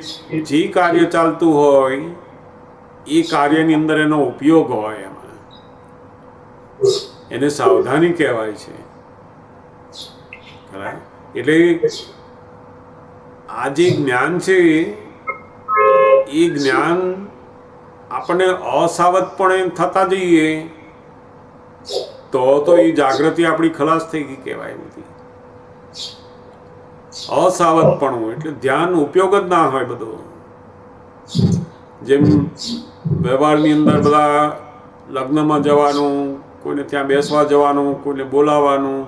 જે કાર્ય ચાલતું હોય એ કાર્યની અંદર એનો ઉપયોગ હોય, એમાં એને સાવધાની કહેવાય છે. એટલે આ જે જ્ઞાન છે એ જ્ઞાન આપણને અસાવધપણે થતા જઈએ તો એ જાગૃતિ આપણી ખલાસ થઈ ગઈ કહેવાય. બધી અસાવધપણું એટલે ધ્યાન ઉપયોગ જ ના હોય બધો. જેમ વ્યવહારની અંદર બધા લગ્નમાં જવાનું, કોઈને ત્યાં બેસવા જવાનું, કોઈને બોલાવવાનું,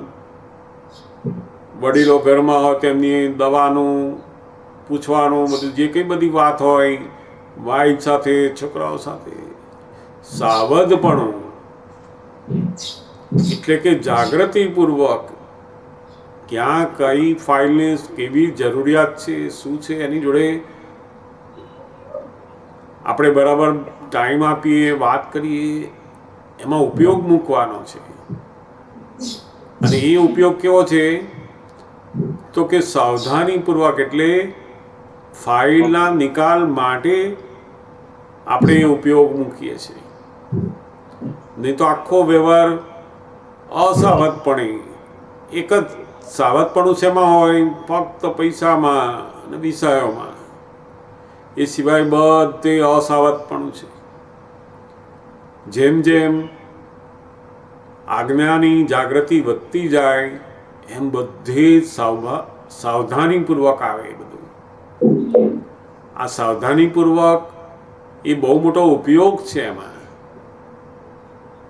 વડીલો ઘરમાં હોય તેમની દવાનું પૂછવાનું, બધું જે કંઈ બધી વાત હોય વાઈફ સાથે, છોકરાઓ સાથે, સાવધપણું એટલે કે જાગૃતિપૂર્વક ક્યાં કઈ ફાઇલને કેવી જરૂરિયાત છે, શું છે, એની જોડે આપણે બરાબર ટાઈમ આપીએ, વાત કરીએ, એમાં ઉપયોગ મૂકવાનો છે. અને એ ઉપયોગ કેવો છે તો કે સાવધાનીપૂર્વક, એટલે ફાઇલના નિકાલ માટે આપણે એ ઉપયોગ મૂકીએ છીએ. નહીં તો આખો વ્યવહાર અસાવધપણે, એક જ સાવધપણું શેમાં હોય? ફક્ત પૈસામાં અને વિષયોમાં. એ સિવાય બધે અસાવધપણું છે. જેમ જેમ આજ્ઞાની જાગૃતિ વધતી જાય એમ બધે સાવધાનીપૂર્વક આવે. એ બધું આ સાવધાનીપૂર્વક એ બહુ મોટો ઉપયોગ છે. એમાં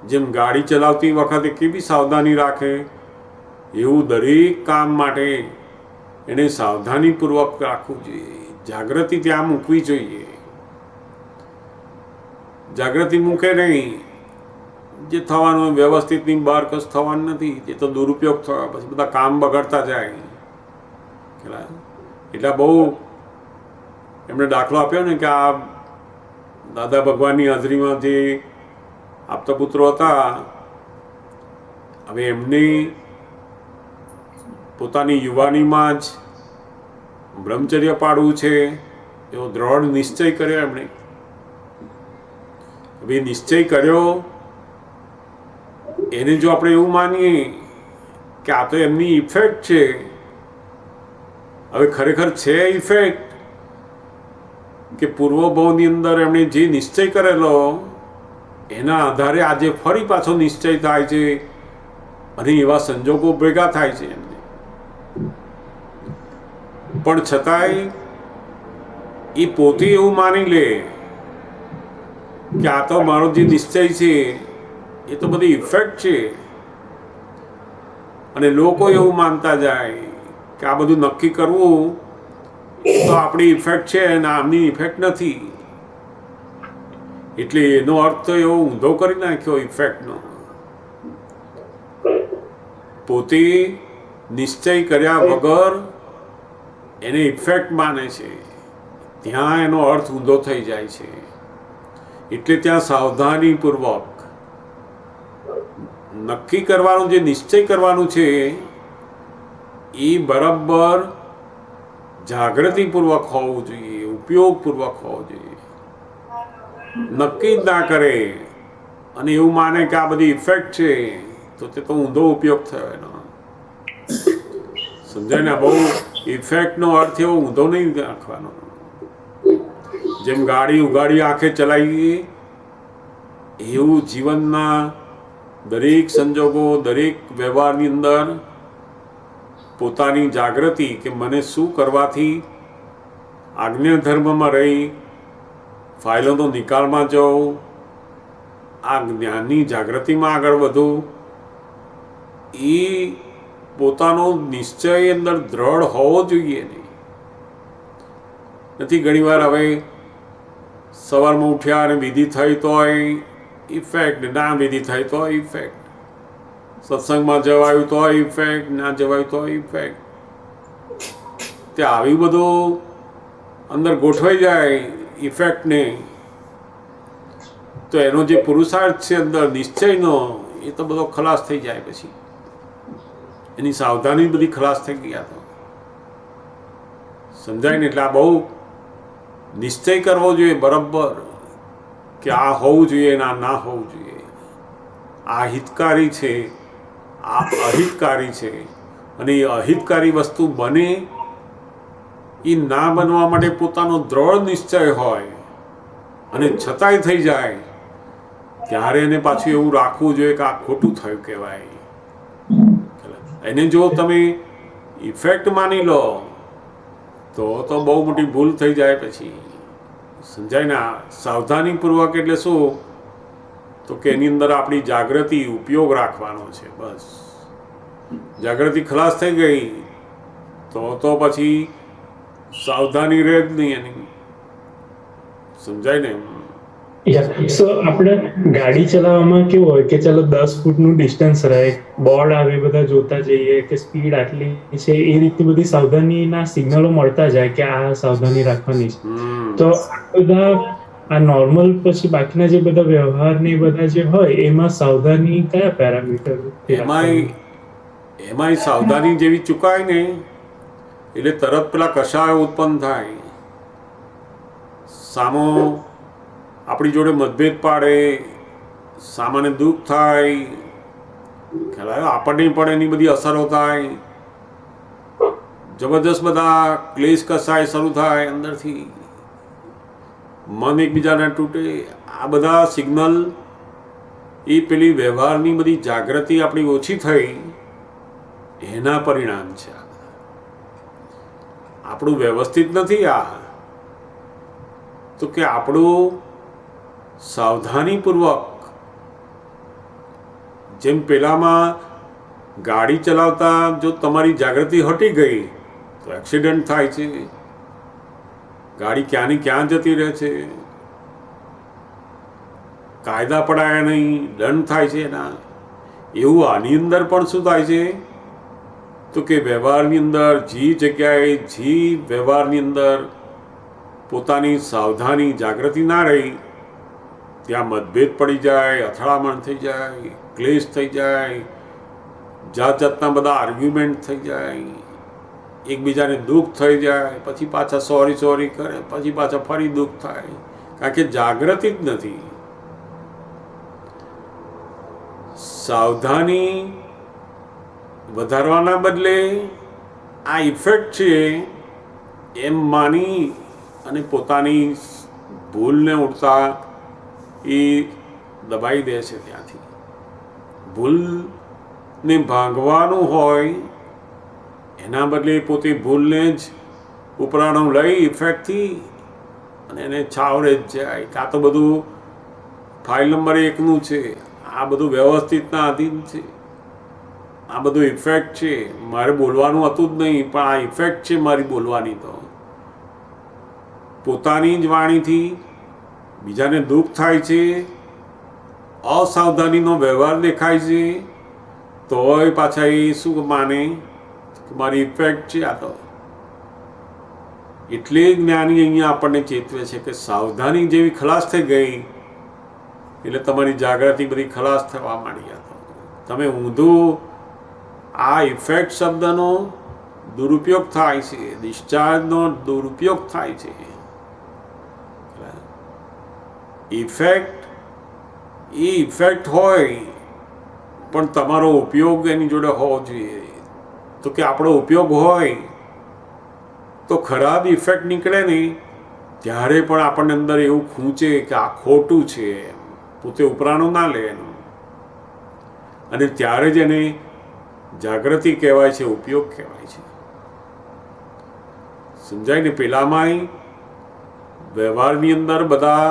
જેમ ગાડી ચલાવતી વખતે કેવી સાવધાની રાખે, એવું દરેક કામ માટે એને સાવધાનીપૂર્વક રાખવું જોઈએ. જાગૃતિ ત્યાં મૂકવી જોઈએ. જાગૃતિ મૂકે નહીં, જે થવાનું વ્યવસ્થિતની બહાર કશું થવાનું નથી. એ તો દુરુપયોગ થયો, પછી બધા કામ બગડતા જાય. એટલે બહુ એમણે દાખલો આપ્યો ને કે આ દાદા ભગવાનની હાજરીમાં જે આપતા પુત્રો હતા, હવે એમની પોતાની યુવાનીમાં જ બ્રહ્મચર્ય પાડવું છે એવો દ્રઢ નિશ્ચય કર્યો એમણે. હવે નિશ્ચય કર્યો એને જો આપણે એવું માનીએ કે આ તો એમની ઇફેક્ટ છે, હવે ખરેખર છે ઇફેક્ટ કે પૂર્વભાવની અંદર એમણે જે નિશ્ચય કરેલો એના આધારે આજે ફરી પાછો નિશ્ચય થાય છે અને એવા સંજોગો ભેગા થાય છે એમને. પણ છતાંય એ પોતે એવું માની લે કે આ તો મારો જે નિશ્ચય છે એ તો બધી ઇફેક્ટ છે, અને લોકો એવું માનતા જાય કે આ બધું નક્કી કરવું તો આપણી ઇફેક્ટ છે અને આમની ઇફેક્ટ નથી. એટલે એનો અર્થ તો એવો ઊંધો કરી નાખ્યો ઇફેક્ટનો. પોતે નિશ્ચય કર્યા વગર એને ઇફેક્ટ માને છે, ત્યાં એનો અર્થ ઊંધો થઈ જાય છે. એટલે ત્યાં સાવધાનીપૂર્વક નક્કી કરવાનું, જે નિશ્ચય કરવાનું છે એ બરાબર જાગૃતિપૂર્વક હોવું જોઈએ, ઉપયોગપૂર્વક હોવું જોઈએ. નક્કી જ ના કરે અને એવું માને કે આ બધી ઇફેક્ટ છે તો તે તો ઊંધો ઉપયોગ થયો એનો. સમજાય ને? બહુ ઇફેક્ટનો અર્થ એવો ઊંધો નહીં રાખવાનો. જેમ ગાડી ઉગાડી આંખે ચલાવીએ એવું જીવનના દરેક સંજોગો, દરેક વ્યવહારની અંદર પોતાની જાગૃતિ કે મને શું કરવાથી આજ્ઞા ધર્મમાં રહી ફાઇલોનો નિકાલમાં જવું, આ જ્ઞાનની જાગૃતિમાં આગળ વધવું, એ પોતાનો નિશ્ચય અંદર દ્રઢ હોવો જોઈએ. નથી ઘણીવાર હવે સવારમાં ઉઠ્યા અને વિધિ થઈ તોય ઇફેક્ટ, ના વિધિ થઈ તો ઇફેક્ટ, સત્સંગમાં જવાયું તો ઇફેક્ટ, ના જવાયું તો ઇફેક્ટ. તે આવી બધું અંદર ગોઠવાઈ જાય ઇફેક્ટને, તો એનો જે પુરુષાર્થ છે અંદર નિશ્ચયનો એ તો બધો ખલાસ થઈ જાય. પછી એની સાવધાની બધી ખલાસ થઈ ગયા. તો સમજાય ને? એટલે આ બહુ નિશ્ચય કરવો જોઈએ બરાબર કે આ હોવું જોઈએ ને આ ના હોવું જોઈએ. આ હિતકારી છે, આ અહિતકારી છે, અને એ અહિતકારી વસ્તુ બને એ ના બનવા માટે પોતાનો દ્રઢ નિશ્ચય હોય અને છતાંય થઈ જાય ત્યારે એને પાછું એવું રાખવું જોઈએ કે આ ખોટું થયું કહેવાય. એને જો તમે ઇફેક્ટ માની લો તો બહુ મોટી ભૂલ થઈ જાય. પછી સમજાય ને? સાવધાનીપૂર્વક એટલે શું? તો કે એની અંદર આપણી જાગૃતિ, ઉપયોગ રાખવાનો છે. બસ જાગૃતિ ખલાસ થઈ ગઈ તો પછી સાવધાની રહે જ નહીં એની. સમજાય ને?
સો આપણે ગાડી ચલાવવામાં કેવું હોય કે ચલો 10 ફૂટનું ડિસ્ટન્સ રહે, બોર્ડ આવે, બધા જોતા જઈએ કે સ્પીડ આટલી છે, એ રીતની બધી સાવધાનીના સિગ્નલો મળતા જાય કે આ સાવધાની રાખવાની છે. તો આ બધા આ નોર્મલ પછી બાકીના જે બધા વ્યવહાર ને એ બધા જે હોય એમાં સાવધાની કયા પેરામીટર
એમાંય સાવધાની જેવી ચૂકાય ને એટલે તરત પેલા કશાય ઉત્પન્ન થાય, સામો આપણી જોડે મતભેદ પાડે, સામાન્ય દુઃખ થાય, ખ્યાલ આવ્યો? આપણને પણ એની બધી અસરો થાય, જબરદસ્ત બધા ક્લેશ કસાય શરૂ થાય, અંદરથી મન એકબીજાને તૂટે. આ બધા સિગ્નલ એ પેલી વ્યવહારની બધી જાગૃતિ આપણી ઓછી થઈ એના પરિણામ છે. આપણું વ્યવસ્થિત નથી આ, તો કે આપણું સાવધાનીપૂર્વક, જેમ પેલામાં ગાડી ચલાવતા જો તમારી જાગૃતિ હટી ગઈ તો એક્સિડન્ટ થાય છે, ગાડી ક્યાંની ક્યાં જતી રહે છે, કાયદા પડાયા નહીં, દંડ થાય છે એના. એવું આની અંદર પણ શું થાય છે તો કે વ્યવહારની અંદર જે જગ્યાએ જે વ્યવહારની અંદર પોતાની સાવધાની જાગૃતિ ના રહી ત્યાં મતભેદ પડી જાય, અથડામણ થઈ જાય, ક્લેશ થઈ જાય, જાત જાતના બધા આર્ગ્યુમેન્ટ થઈ જાય, એકબીજાને દુઃખ થઈ જાય, પછી પાછા સોરી કરે, પછી પાછા ફરી દુઃખ થાય, કારણ કે જાગૃતિ જ નથી. સાવધાની વધારવાના બદલે આ ઇફેક્ટ છે એમ માની અને પોતાની ભૂલને ઉડતા એ દબાઈ દે છે. ત્યાંથી ભૂલને ભાંગવાનું હોય એના બદલે પોતે ભૂલને જ ઉપરાણું લઈ ઇફેક્ટથી અને એને છાવરે જ જાય. કાં તો બધું ફાઇલ નંબર 1નું છે, આ બધું વ્યવસ્થિતના આધીન છે, આ બધું ઇફેક્ટ છે. મારે બોલવાનું હતું જ નહીં, પણ આ ઇફેક્ટ છે મારી બોલવાની. તો પોતાની જ વાણીથી બીજાને દુઃખ થાય છે, અસાવધાનીનો વ્યવહાર દેખાય છે, તોય પાછા એ શું માને કે મારી ઇફેક્ટ છે આ. તો એટલે જ્ઞાની અહીંયા આપણને ચેતવે છે કે સાવધાની જેવી ખલાસ થઈ ગઈ એટલે તમારી જાગૃતિ બધી ખલાસ થવા માંડી. તમે ઊંધું આ ઇફેક્ટ શબ્દનો દુરુપયોગ થાય છે, ડિસ્ચાર્જનો દુરુપયોગ થાય છે. ઇફેક્ટ એ ઇફેક્ટ હોય પણ તમારો ઉપયોગ એની જોડે હોવો જોઈએ. તો કે આપણો ઉપયોગ હોય તો ખરાબ ઇફેક્ટ નીકળે ને ત્યારે પણ આપણને અંદર એવું ખૂંચે કે આ ખોટું છે, પોતે ઉપરાણું ના લે એનું, અને ત્યારે જ એને જાગૃતિ કહેવાય છે, ઉપયોગ કહેવાય છે. સમજાય ને? પેલામાંય વ્યવહારની અંદર બધા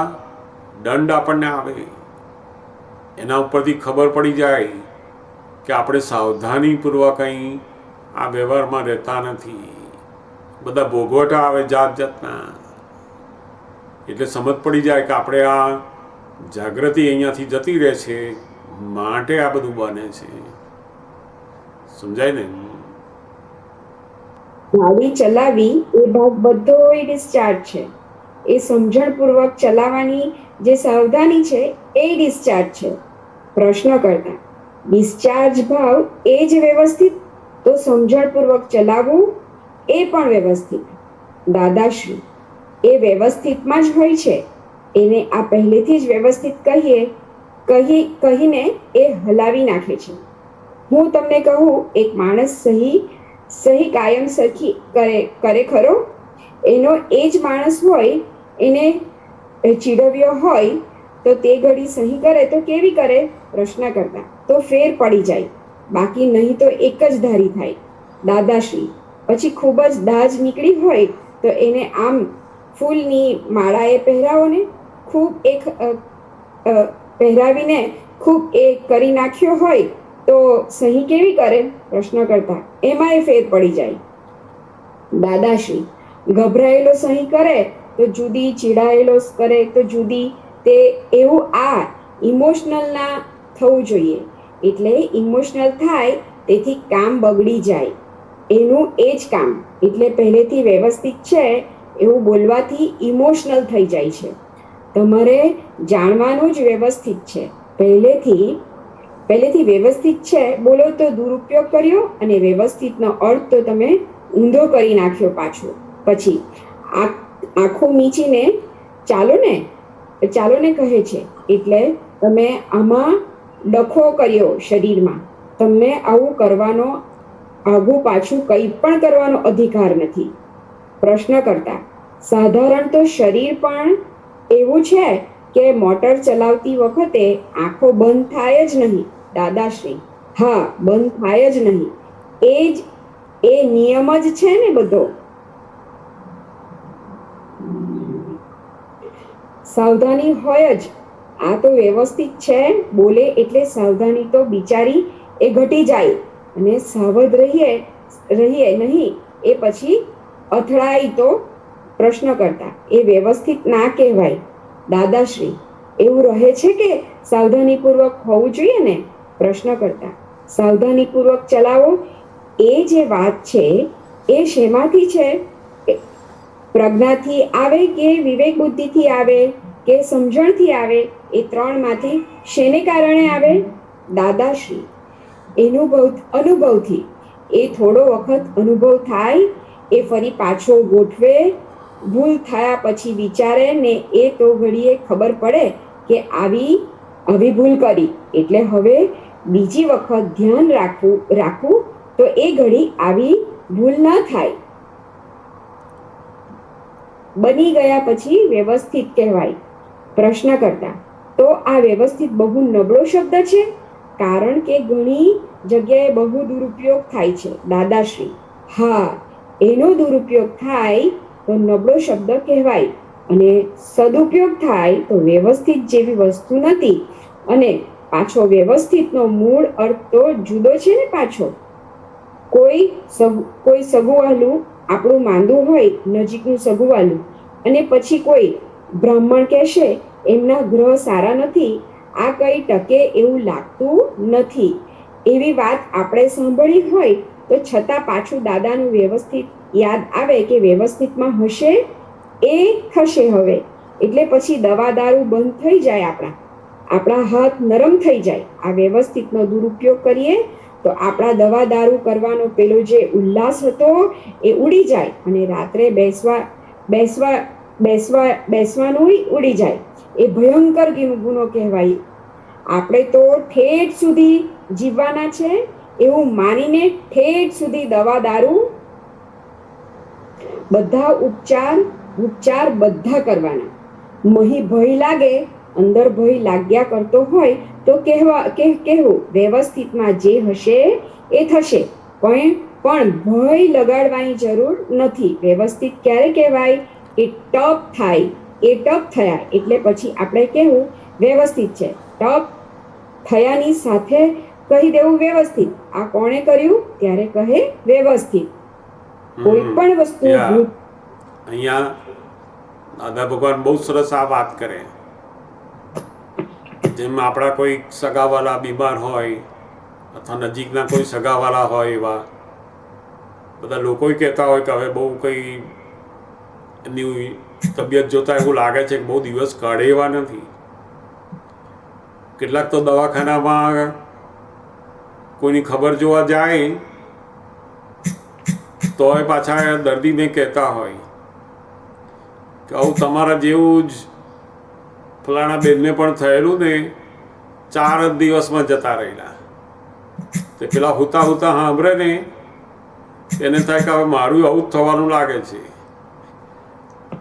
દંડ આપણને આવે, એના ઉપરથી ખબર પડી જાય કે આપણે સાવધાનીપૂર્વક અહીં આ વ્યવહારમાં રહેતા નથી, બધા ભોગવટા આવે જાત જાતના. એટલે સમજ પડી જાય કે આપણે આ જાગૃતિ અહીંયાથી જતી રહે છે, માટે આ બધું બને છે. સમજાય ને?
ગાડી ચલાવી એ ભાગ બધો ડિસ્ચાર્જ છે. એ સમજણપૂર્વક ચલાવવાની જે સાવધાની છે એ ડિસ્ચાર્જ છે. પ્રશ્ન કરતા ડિસ્ચાર્જ ભાવ એ જ વ્યવસ્થિત, તો સમજણપૂર્વક ચલાવવું એ પણ વ્યવસ્થિત. દાદાશ્રી એ વ્યવસ્થિતમાં જ હોય છે, એને આ પહેલેથી જ વ્યવસ્થિત કહીને એ હલાવી નાખે છે. હું તમને કહું, એક માણસ સહી કાયમ સરખી કરે ખરો? એનો એ જ માણસ હોય, એને ચીડવ્યો હોય તો તે ઘડી સહી કરે તો કેવી કરે? પ્રશ્ન કરતા તો ફેર પડી જાય, બાકી નહીં તો એક જ ધારી થાય. દાદાશ્રી પછી ખૂબ જ દાજ નીકળી હોય તો એને આમ ફૂલની માળાએ પહેરાવો ને, ખૂબ એક પહેરાવીને ખૂબ એ કરી નાખ્યો હોય તો સહી કેવી કરે? પ્રશ્ન કરતા એમાંય ફેર પડી જાય. દાદાશ્રી ગભરાયેલો સહી કરે તો જુદી, ચીડાયેલો કરે તો જુદી. તે એવું આ ઇમોશનલ ના થવું જોઈએ. એટલે ઇમોશનલ થાય તેથી કામ બગડી જાય. એનું એ જ કામ, એટલે પહેલેથી વ્યવસ્થિત છે એવું બોલવાથી ઇમોશનલ થઈ જાય છે. તમારે જાણવાનું જ વ્યવસ્થિત છે. પહેલેથી વ્યવસ્થિત છે બોલો તો દુરુપયોગ કર્યો, અને વ્યવસ્થિતનો અર્થ તો તમે ઊંધો કરી નાખ્યો પાછો. પછી આંખો મીચીને ચાલો ને કહે છે, એટલે તમે આમાં ડખો કર્યો શરીરમાં. તમને આવું કરવાનો, આગું પાછું કંઈ પણ કરવાનો અધિકાર નથી. પ્રશ્નકર્તા: સાધારણ તો શરીર પણ એવું છે કે મોટર ચલાવતી વખતે આંખો બંધ થાય જ નહીં. દાદાશ્રી: હા, બંધ થાય જ નહીં. એ નિયમ જ છે ને બધો. સાવધાની હોય જ. આ તો વ્યવસ્થિત છે બોલે એટલે સાવધાની તો બિચારી એ ઘટી જાય, અને સાવધ રહીએ નહીં એ પછી અથડાય તો. પ્રશ્નકર્તા: એ વ્યવસ્થિત ના કહેવાય. દાદાશ્રી: એવું રહે છે કે સાવધાનીપૂર્વક હોવું જોઈએ ને? પ્રશ્નકર્તા: સાવધાનીપૂર્વક ચલાવો એ જે વાત છે એ શેમાંથી છે? પ્રજ્ઞાથી આવે કે વિવેક બુદ્ધિથી આવે કે સમજણથી આવે? એ ત્રણમાંથી શેને કારણે આવે? દાદાશ્રી: અનુભવથી. એ થોડો વખત અનુભવ થાય, એ ફરી પાછો ગોઠવે, ભૂલ થયા પછી વિચારે ને એ તો ઘડીએ ખબર પડે કે આવી ભૂલ કરી, એટલે હવે બીજી વખત ધ્યાન રાખવું તો એ ઘડી આવી ભૂલ ન થાય. બની ગયા પછી વ્યવસ્થિત કહેવાય. પ્રશ્નકર્તા: તો આ વ્યવસ્થિત બહુ નબળો શબ્દ છે, કારણ કે ઘણી જગ્યાએ બહુ દુરુપયોગ થાય છે. દાદાશ્રી: હા, એનો દુરુપયોગ થાય તો નબળો શબ્દ કહેવાય, અને સદુપયોગ થાય તો વ્યવસ્થિત જેવી વસ્તુ નથી. અને પાછો વ્યવસ્થિતનો મૂળ અર્થ તો જુદો છે ને પાછો. કોઈ સગુવાલું આપણું માંદું હોય, નજીકનું સગુવાલું, અને પછી કોઈ બ્રાહ્મણ કહેશે એમના ગ્રહ સારા નથી, આ કઈ ટકે એવું લાગતું નથી. એવી વાત આપણે સાંભળી હોય તો છતાં પાછું દાદાનું વ્યવસ્થિત યાદ આવે કે વ્યવસ્થિતમાં હશે એ થશે હવે, એટલે પછી દવા દારૂ બંધ થઈ જાય, આપણા હાથ નરમ થઈ જાય. આ વ્યવસ્થિતનો દુરુપયોગ કરીએ તો આપણા દવા દારૂ કરવાનો પેલો જે ઉલ્લાસ હતો એ ઉડી જાય, અને રાત્રે બેસવાનું ઉડી જાય. એ ભયંકર ગુનો કહેવાય. આપણે તો ઠેઠ સુધી જીવવાના છે એવું માનીને ઠેઠ સુધી દવા દારૂ બધા ઉપચાર બધા કરવાના. મહી ભય લાગે, અંદર ભય લાગ્યા કરતો હોય તો કહેવું વ્યવસ્થિતમાં જે હશે એ થશે, પણ ભય લગાડવાની જરૂર નથી. વ્યવસ્થિત ક્યારે કહેવાય? એ ટપ થાય, એ ટપ થયા એટલે પછી આપણે કહેવું વ્યવસ્થિત છે. ટપ થયાની સાથે કહી દેવું વ્યવસ્થિત. આ કોણે કર્યું? ત્યારે કહે વ્યવસ્થિત. કોઈ પણ વસ્તુ
અહીંયા દાદા ભગવાન બહુ સરસ આ વાત કરે. જેમ આપણા કોઈ સગાવાલા બીમાર હોય અથવા નજીકના કોઈ સગાવાલા હોય, એવા બધા લોકો કહેતા હોય કે હવે બહુ કંઈ એમની તબિયત જોતા એવું લાગે છે કે બહુ દિવસ કાઢે એવા નથી. કેટલાક તો દવાખાનામાં કોઈની ખબર જોવા જાય તોય પાછા દર્દીને કહેતા હોય કે આવું તમારા જેવું જ ફલાણા બેનને પણ થયેલું ને, 4 જ દિવસમાં જતા રહેલા. તે પેલા હુતા સાંભળે ને એને થાય કે હવે મારું આવું જ થવાનું લાગે છે.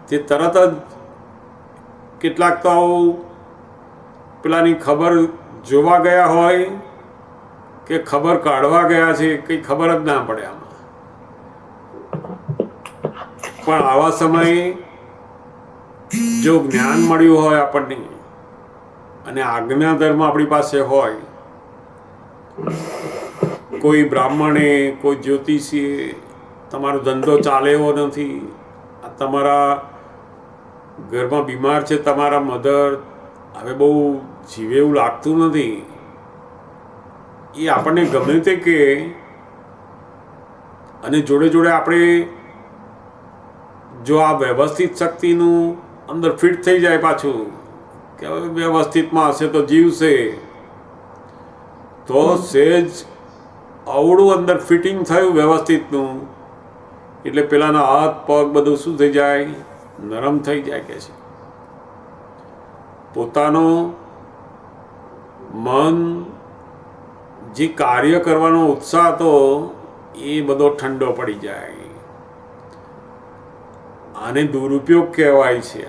તે તરત જ કેટલાક તો આવું પેલાની ખબર જોવા ગયા હોય કે ખબર કાઢવા ગયા છે, કંઈ ખબર જ ના પડે આમાં. પણ આવા સમયે જો જ્ઞાન મળ્યું હોય આપણને અને આજ્ઞા ધર્મ આપણી પાસે હોય, કોઈ બ્રાહ્મણે, કોઈ જ્યોતિષીએ તમારો ધંધો ચાલે એવો નથી, તમારા ઘરમાં બીમાર છે તમારા મધર, હવે બહુ જીવે એવું લાગતું નથી, એ આપણને ગમે તે કે, અને જોડે જોડે આપણે જો આ વ્યવસ્થિત શક્તિનું અંદર ફિટ થઈ જાય પાછું કે હવે વ્યવસ્થિતમાં હશે તો જીવશે, તો સેજ અવળું અંદર ફિટિંગ થયું વ્યવસ્થિતનું એટલે પેલાના હાથ પગ બધું શું થઈ જાય, નરમ થઈ જાય. કે છે પોતાનું મન જે કાર્ય કરવાનો ઉત્સાહ હતો એ બધો ઠંડો પડી જાય. આને દુરુપયોગ કહેવાય છે.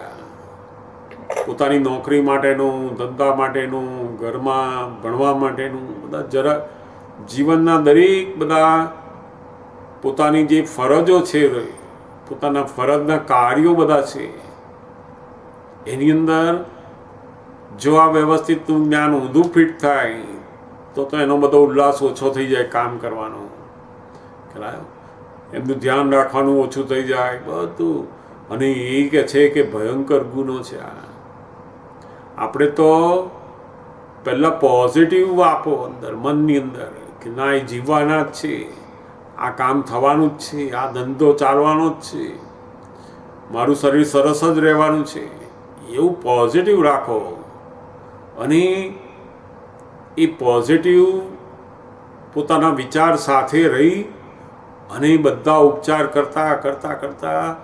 પોતાની નોકરી માટેનું, ધંધા માટેનું, ઘરમાં ભણવા માટેનું, બધા જરા જીવનના દરેક બધા પોતાની જે ફરજો છે, પોતાના ફરજના કાર્યો બધા છે, એની અંદર જો આ વ્યવસ્થિતનું જ્ઞાન ઊંધું ફિટ થાય તો એનો બધો ઉલ્લાસ ઓછો થઈ જાય કામ કરવાનો. એમનું ધ્યાન રાખવાનું ઓછું થઈ જાય બધું. અને એ કે છે કે ભયંકર ગુનો છે આ. આપણે તો પહેલાં પોઝિટિવ આપો અંદર, મનની અંદર, કે ના એ જીવવાના જ છે, આ કામ થવાનું જ છે, આ ધંધો ચાલવાનો જ છે, મારું શરીર સરસ જ રહેવાનું છે, એવું પોઝિટિવ રાખો. અને એ પોઝિટિવ પોતાના વિચાર સાથે રહી અને બધા ઉપચાર કરતાં કરતાં કરતાં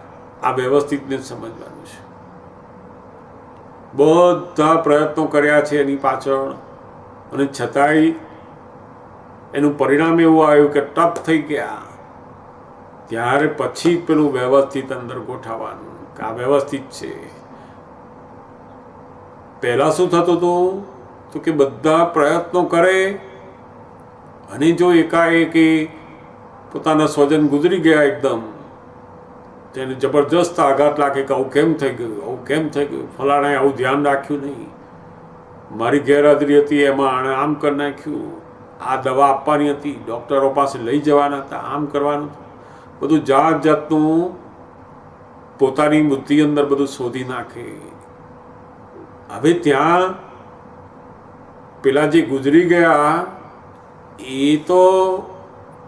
આ વ્યવસ્થિતને સમજવાનું છે. બધા પ્રયત્નો કર્યા છે એની પાછળ, અને છતાંય એનું પરિણામ એવું આવ્યું કે ટપ થઈ ગયા. ત્યારે પછી પેલું વ્યવસ્થિત અંદર ગોઠવવાનું કે આ વ્યવસ્થિત છે. પહેલાં શું થતું હતું તો કે બધા પ્રયત્નો કરે અને જો એકાએક પોતાના સ્વજન ગુજરી ગયા એકદમ, તેને જબરજસ્ત આઘાત લાગે કે આવું કેમ થઈ ગયું, આવું કેમ થઈ ગયું, ફલાણાએ આવું ધ્યાન રાખ્યું નહીં, મારી ગેરહાજરી હતી એમાં આણે આમ કરી નાખ્યું, આ દવા આપવાની હતી, ડૉક્ટરો પાસે લઈ જવાના હતા, આમ કરવાનું બધું જાત જાતનું પોતાની બુદ્ધિ અંદર બધું શોધી નાખે. હવે ત્યાં પેલા જે ગુજરી ગયા એ તો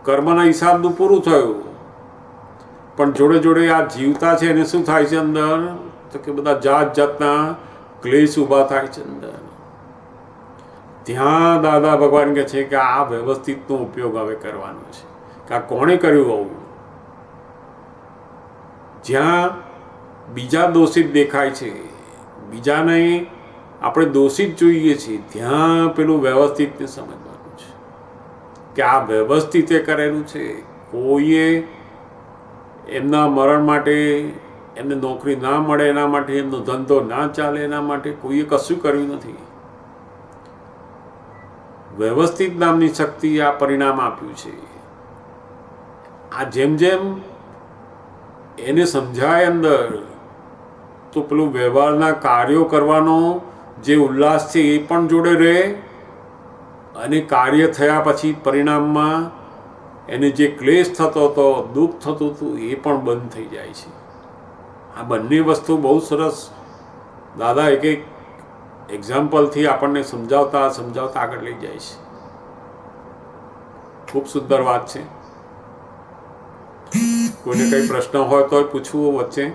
કર્મના હિસાબનું પૂરું થયું, પણ જોડે જોડે આ જીવતા છે એને શું થાય છે અંદર તો કે બધા જાત જાતના ક્લેશ ઊભા થાય છે અંદર. ત્યાં દાદા ભગવાન કહે છે કે આ વ્યવસ્થિતનો ઉપયોગ હવે કરવાનો છે. કે આ કોણે કર્યું આવું? જ્યાં બીજા દોષિત દેખાય છે, બીજાને આપણે દોષિત જોઈએ છીએ, ત્યાં પેલું વ્યવસ્થિતને સમજવાનું છે કે આ વ્યવસ્થિતે કરેલું છે. કોઈએ એમના મરણ માટે, એમને નોકરી ના મળે એના માટે, એમનો ધંધો ના ચાલે એના માટે કોઈએ કશું કર્યું નથી. વ્યવસ્થિત નામની શક્તિ આ પરિણામ આપ્યું છે. આ જેમ જેમ એને સમજાય અંદર તો પેલું વ્યવહારના કાર્યો કરવાનો જે ઉલ્લાસ છે એ પણ જોડે રહે, અને કાર્ય થયા પછી પરિણામમાં એને જે ક્લેશ થતો હતો, દુઃખ થતું હતું, એ પણ બંધ થઈ જાય છે. આ બંને વસ્તુ બહુ સરસ દાદા એક એક એક્ઝામ્પલથી આપણને સમજાવતા સમજાવતા આગળ લઈ જાય છે. ખૂબ સુંદર વાત છે. કોઈને કંઈ પ્રશ્ન હોય તો પૂછવું વચ્ચે.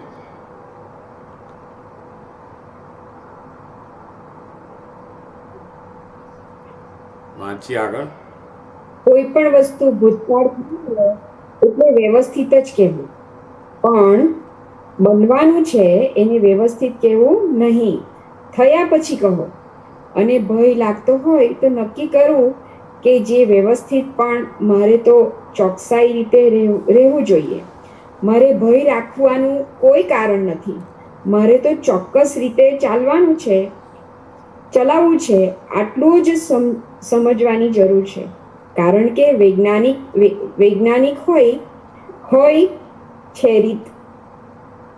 વાંચી આગળ.
કોઈ પણ વસ્તુ ભૂતકાળ એટલે વ્યવસ્થિત જ કહેવું, પણ બનવાનું છે એને વ્યવસ્થિત કહેવું નહીં. થયા પછી કહો. અને ભય લાગતો હોય તો નક્કી કરવું કે જે વ્યવસ્થિત પણ મારે તો ચોકસાઈ રીતે રહેવું જોઈએ. મારે ભય રાખવાનું કોઈ કારણ નથી. મારે તો ચોક્કસ રીતે ચાલવાનું છે, ચલાવવું છે, આટલું જ સમજવાની જરૂર છે. કારણ કે વૈજ્ઞાનિક હોય છે રીત.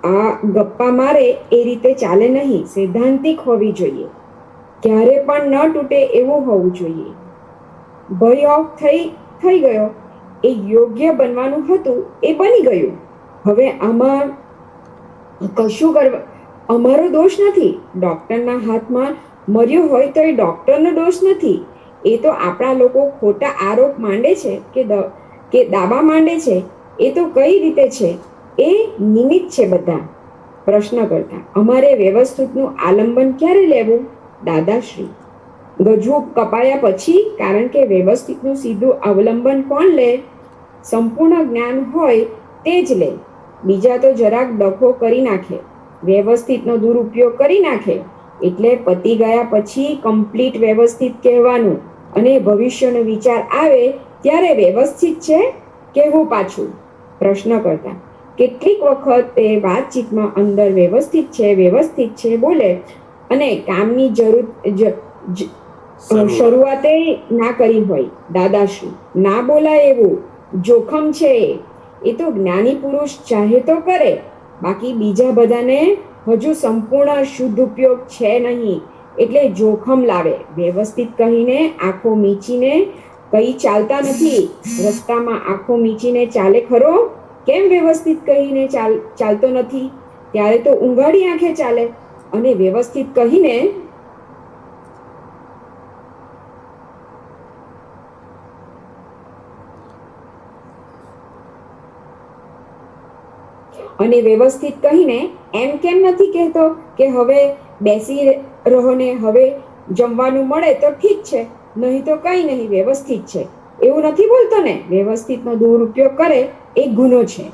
આ ગપ્પા મારે એ રીતે ચાલે નહીં. સૈદ્ધાંતિક હોવી જોઈએ. ક્યારે પણ ન તૂટે એવું હોવું જોઈએ. ભય ઓફ થઈ ગયો, એ યોગ્ય બનવાનું હતું એ બની ગયું. હવે આમાં કશું કરવા અમારો દોષ નથી. ડૉક્ટરના હાથમાં મર્યો હોય તો એ ડૉક્ટરનો દોષ નથી. એ તો આપણા લોકો ખોટા આરોપ માંડે છે કે દાવા માંડે છે. એ તો કઈ રીતે છે એ નિમિત્ત છે બધા પ્રશ્ન કરતા. અમારે વ્યવસ્થિતનું આલંબન ક્યારે લેવું દાદાશ્રી. ગજવું કપાયા પછી, કારણ કે વ્યવસ્થિતનું સીધું અવલંબન કોણ લે? સંપૂર્ણ જ્ઞાન હોય તે જ લે. બીજા તો જરાક ડખો કરી નાખે, વ્યવસ્થિતનો દુરુપયોગ કરી નાખે. એટલે પતી ગયા પછી કમ્પ્લીટ વ્યવસ્થિત કહેવાનું, અને ભવિષ્યનો વિચાર આવે ત્યારે વ્યવસ્થિત છે કહેવું પાછું. પ્રશ્ન કરતા કેટલીક વખત તે વાતચીતમાં અંદર વ્યવસ્થિત છે બોલે, અને કામની શરૂઆતે ના કરી હોય. દાદાશ્રી, ના બોલાય એવું, જોખમ છે. એ તો જ્ઞાની પુરુષ ચાહે તો કરે, બાકી બીજા બધાને હજુ સંપૂર્ણ શુદ્ધ ઉપયોગ છે નહીં, એટલે જોખમ લાવે. વ્યવસ્થિત કહીને આંખો મીચીને કઈ ચાલતા નથી. રસ્તામાં આંખો મીચીને ચાલે ખરો? કેમ વ્યવસ્થિત કહીને ચાલતો નથી? ત્યારે તો ઊંઘાડી આંખે ચાલે. અને વ્યવસ્થિત કહીને એમ કેમ નથી કહેતો કે હવે બેસી રહો ને, હવે જમવાનું મળે તો ઠીક છે, નહીં તો કઈ નહીં, વ્યવસ્થિત છે, એવું નથી બોલતો ને? વ્યવસ્થિતનો દુરુપયોગ કરે એ ગુનો છે.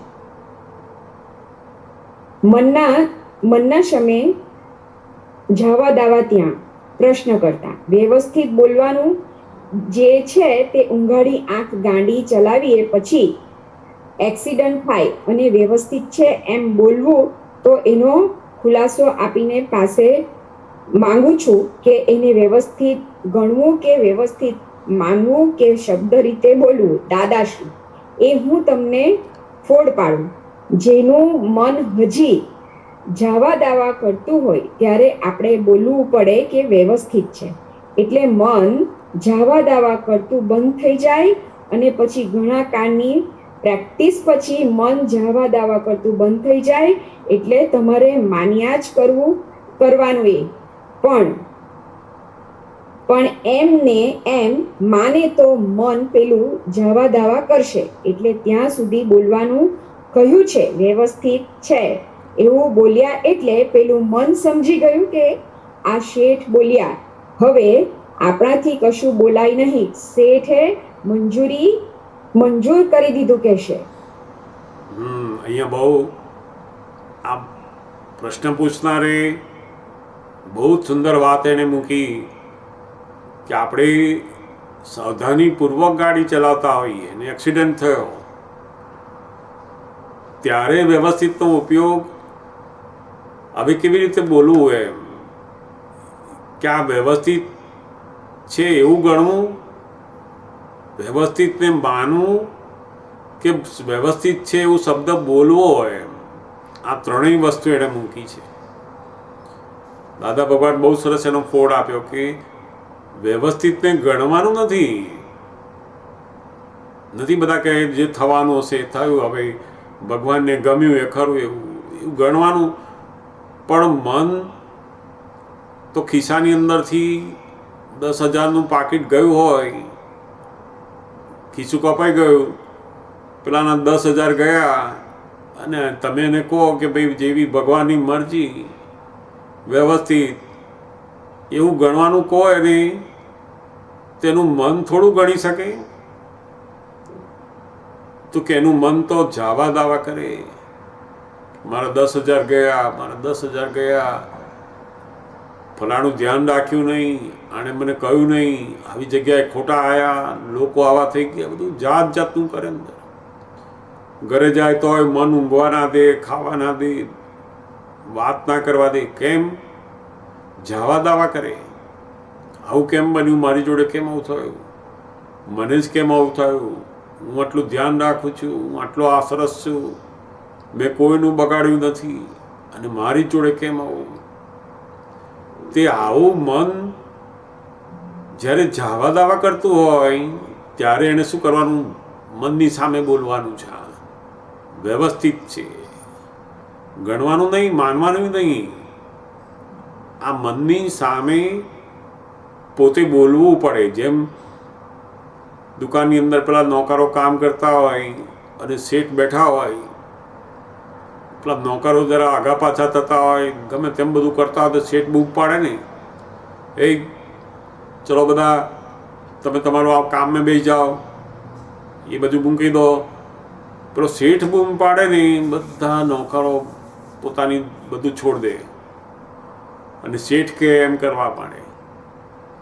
મનના સમય જાવા દાવા ત્યાં. પ્રશ્ન કરતા વ્યવસ્થિત બોલવાનું જે છે તે ઊંઘાડી આંખ ગાંડી ચલાવીએ પછી એક્સિડન્ટ થાય, અને વ્યવસ્થિત છે એમ બોલવું, તો એનો ખુલાસો આપીને પાસે માંગુ છું કે એને વ્યવસ્થિત ગણવું કે વ્યવસ્થિત માનવું કે શબ્દ રીતે બોલવું. દાદાશ્રી, એ હું તમને ફોડ પાડું. જેનું મન હજી જાવા દાવા કરતું હોય ત્યારે આપણે બોલવું પડે કે વ્યવસ્થિત છે, એટલે મન જાવા દાવા કરતું બંધ થઈ જાય, અને પછી ઘણા કાળની પ્રેક્ટિસ પછી મન જાવા દાવા કરતું બંધ થઈ જાય. એટલે તમારે માન્યા જ કરવાનું એ પણ એમને એમ માને તો મન પેલું જાવા દાવા કરશે. એટલે ત્યાં સુધી બોલવાનું કહ્યું છે. વ્યવસ્થિત છે એવું બોલ્યા એટલે પેલું મન સમજી ગયું કે આ શેઠ બોલ્યા, હવે આપણાથી કશું બોલાય નહીં. શેઠે મંજૂર કરી દીધું કહેશે.
અહીંયા બહુ આ પ્રશ્ન પૂછનારે બહુ જ સુંદર વાત એને મૂકી કે આપણે સાવધાનીપૂર્વક ગાડી ચલાવતા હોઈએ અને એક્સિડન્ટ થયો ત્યારે વ્યવસ્થિતનો ઉપયોગ હવે કેવી રીતે બોલવું એમ કે આ વ્યવસ્થિત છે એવું ગણવું, વ્યવસ્થિતને માનવું કે વ્યવસ્થિત છે એવું શબ્દ બોલવો એમ. આ ત્રણેય વસ્તુ એણે મૂકી છે. દાદા ભગવાન બહુ સરસ એનો ફોડ આપ્યો કે વ્યવસ્થિતને ગણવાનું નથી બધા કહે જે થવાનું હશે થયું, હવે ભગવાનને ગમ્યું એ ખરું એવું ગણવાનું. પણ મન તો ખિસ્સાની અંદરથી 10,000નું પાકીટ ગયું હોય, ખિસ્સું કપાઈ ગયું, પેલાના 10,000 ગયા, અને તમે એને કહો કે ભાઈ જેવી ભગવાનની મરજી વ્યવસ્થિત એવું ગણવાનું કહો એને, તેનું મન થોડું ગણી શકે? તો કે એનું મન તો જાવા દાવા કરે, મારા 10,000 ગયા, મારા 10,000 ગયા, ફલાણું ધ્યાન રાખ્યું નહીં, આણે મને કહ્યું નહીં, આવી જગ્યાએ ખોટા આવ્યા, લોકો આવા થઈ ગયા, બધું જાતનું કરે અંદર. ઘરે જાય તોય મન ઊંઘવા ના દે, ખાવા ના દે, વાત ના કરવા દે. કેમ? જાવા દાવા કરે. આવું કેમ બન્યું, મારી જોડે કેમ આવું થયું, મને જ કેમ આવું થયું, હું આટલું ધ્યાન રાખું છું, હું આટલો આ સરસ છું, મેં કોઈનું બગાડ્યું નથી, અને મારી જોડે કેમ આવું? તે આવું મન જ્યારે જાવા દાવા કરતું હોય ત્યારે એને શું કરવાનું? મનની સામે બોલવાનું છે, વ્યવસ્થિત છે, ગણવાનું નહીં, માનવાનું નહીં. આ મનની સામે પોતે બોલવું પડે. જેમ દુકાનની અંદર પેલા નોકરો કામ કરતા હોય અને શેઠ બેઠા હોય, પેલા નોકરો જરા આગા પાછા થતા હોય, ગમે તેમ બધું કરતા હોય તો શેઠ બૂમ પાડે ને, એ ચલો બધા તમે તમારું આ કામમાં બેસી જાઓ, એ બધું મૂકી દો. પેલો શેઠ બૂમ પાડે ને, બધા નોકરો પોતાની બધું છોડ દે અને શેઠ કે એમ કરવા માંડે.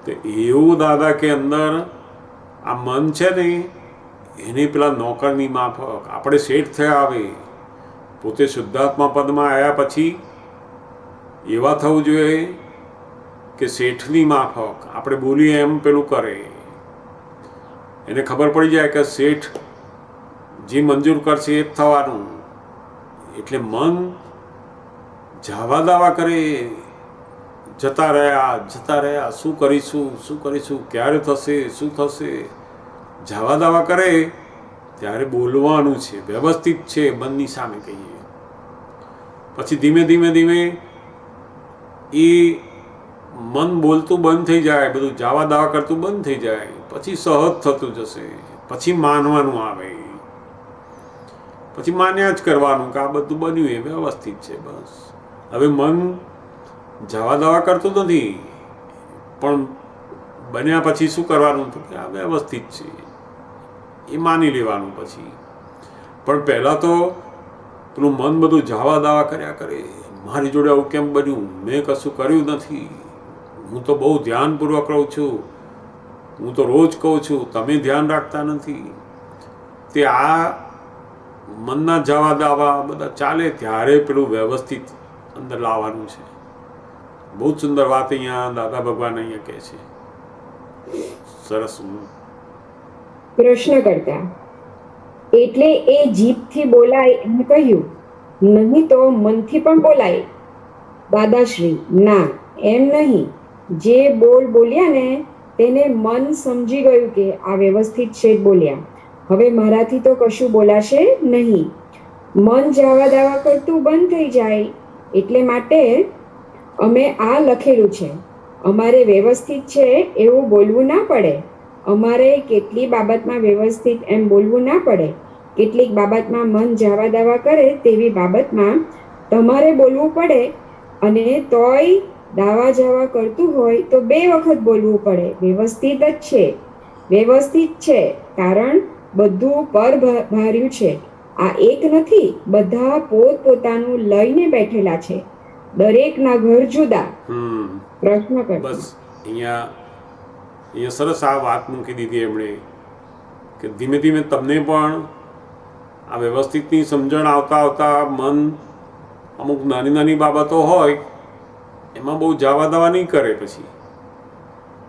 તો એવું દાદા કે અંદર આ મન છે ને, એની પેલા નોકરની માફક આપણે શેઠ થયા. આવે પોતે શુદ્ધાત્મા પદમાં આવ્યા પછી એવા થવું જોઈએ કે શેઠની માફક આપણે બોલીએ એમ પેલું કરે. એને ખબર પડી જાય કે શેઠ જે મંજૂર કરશે એ જ થવાનું. એટલે મન જાવા દાવા કરે, જતા રહ્યા, શું કરીશું, ક્યારે થશે, શું થશે, જાવા દાવા કરે. ત્યારે બોલવાનું છે, વ્યવસ્થિત છે, મનની સામે કહીએ. પછી ધીમે ધીમે એ મન બોલતું બંધ થઈ જાય, બધું જાવા દાવા કરતું બંધ થઈ જાય. પછી સહજ થતું જશે. પછી માનવાનું આવે, પછી માન્યા જ કરવાનું કે આ બધું બન્યું એ વ્યવસ્થિત છે. બસ હવે મન જવા દવા કરતું નથી, પણ બન્યા પછી શું કરવાનું તો કે આ વ્યવસ્થિત છે એ માની લેવાનું. પછી પણ પહેલાં તો પેલું મન બધું જવા દાવા કર્યા કરે, મારી જોડે આવું કેમ બન્યું, મેં કશું કર્યું નથી, હું તો બહુ ધ્યાનપૂર્વક રહું છું, હું તો રોજ કહું છું, તમે ધ્યાન રાખતા નથી. તે આ મનના જવા દાવા બધા ચાલે ત્યારે પેલું વ્યવસ્થિત અંદર લાવવાનું છે. બહુ જ સુંદર વાત અહીંયા દાદા ભગવાન અહીંયા કહે છે. સરસ.
પ્રશ્ન કરતા એટલે એ જીભથી બોલાય એમ કહ્યું, નહીં તો મનથી પણ બોલાય? દાદાશ્રી ના, એમ નહીં. જે બોલ્યા ને તેને મન સમજી ગયું કે આ વ્યવસ્થિત છે બોલ્યા, હવે મારાથી તો કશું બોલાશે નહીં. મન જાવા દાવા કરતું બંધ થઈ જાય. એટલે માટે અમે આ લખેલું છે. અમારે વ્યવસ્થિત છે એવું બોલવું ના પડે. અમારે કેટલી બાબતમાં વ્યવસ્થિત એમ બોલવું ના પડે. કેટલીક બાબતમાં મન જાવા દાવા કરે તેવી બાબતમાં તમારે બોલવું પડે. અને તોય દાવા જાવા કરતું હોય તો 2 વખત બોલવું પડે. વ્યવસ્થિત છે કારણ બધું પર ભાર્યું છે. આ એક નથી, બધા પોતાનું લઈને બેઠેલા છે. દરેકના ઘર જુદા. પ્રશ્ન કર.
બસ અહીંયા સરસ આ વાત મૂકી દીધી એમણે કે ધીમે ધીમે તમને પણ આ વ્યવસ્થિતની સમજણ આવતા મન અમુક નાની બાબતો હોય એમાં બહુ જાવા દાવા નહીં કરે પછી.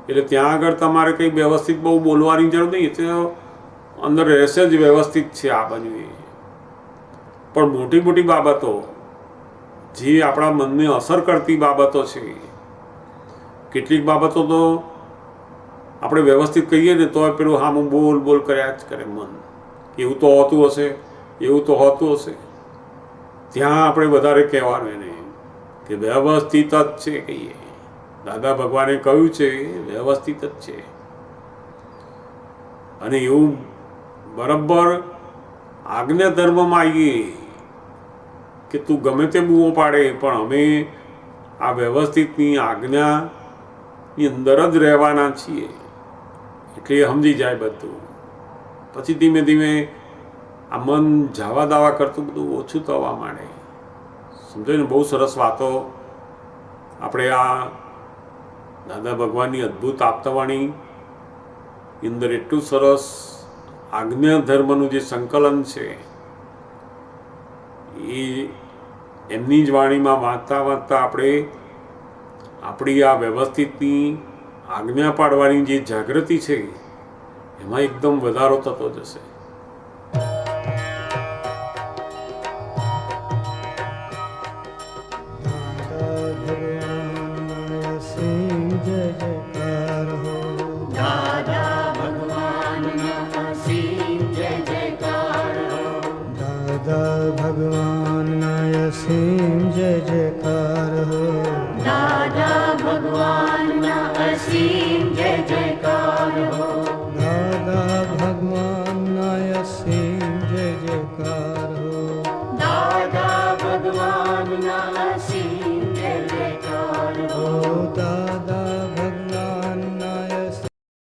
એટલે ત્યાં આગળ તમારે કંઈ વ્યવસ્થિત બહુ બોલવાની જરૂર નહીં, તો અંદર રહેશે જ વ્યવસ્થિત છે આ બન્યું એ. પણ મોટી બાબતો જે આપણા મનને અસર કરતી બાબતો છે, કેટલીક બાબતો તો આપણે વ્યવસ્થિત કહીએ ને તો પેલું હામું બોલ કર્યા જ કરે મન. એવું તો હોતું હશે. ત્યાં આપણે વધારે કહેવાનું એને કે વ્યવસ્થિત જ છે કહીએ. દાદા ભગવાને કહ્યું છે વ્યવસ્થિત જ છે. અને એવું બરાબર આજ્ઞા ધર્મમાં આવીએ કે તું ગમે તે બૂમો પાડે પણ અમે આ વ્યવસ્થિતની આજ્ઞાની અંદર જ રહેવાના છીએ. એટલે એ સમજી જાય બધું. પછી ધીમે ધીમે આ મન જાવા દાવા કરતું બધું ઓછું થવા માંડે. સમજો ને, બહુ સરસ વાતો આપણે આ દાદા ભગવાનની અદ્ભુત આપતાવાણી અંદર એટલું સરસ આજ્ઞા ધર્મનું જે સંકલન છે એ એમની જ વાણીમાં વાંચતા આપણે આપણી આ વ્યવસ્થિતની આજ્ઞા પાડવાની જે જાગૃતિ છે એમાં એકદમ વધારો થતો જશે.
ભગવાનના અસીમ જય જયકાર હો.
દાદા ભગવાનના અસીમ જય જયકાર હો.
દાદા ભગવાનના અસીમ જય જયકાર.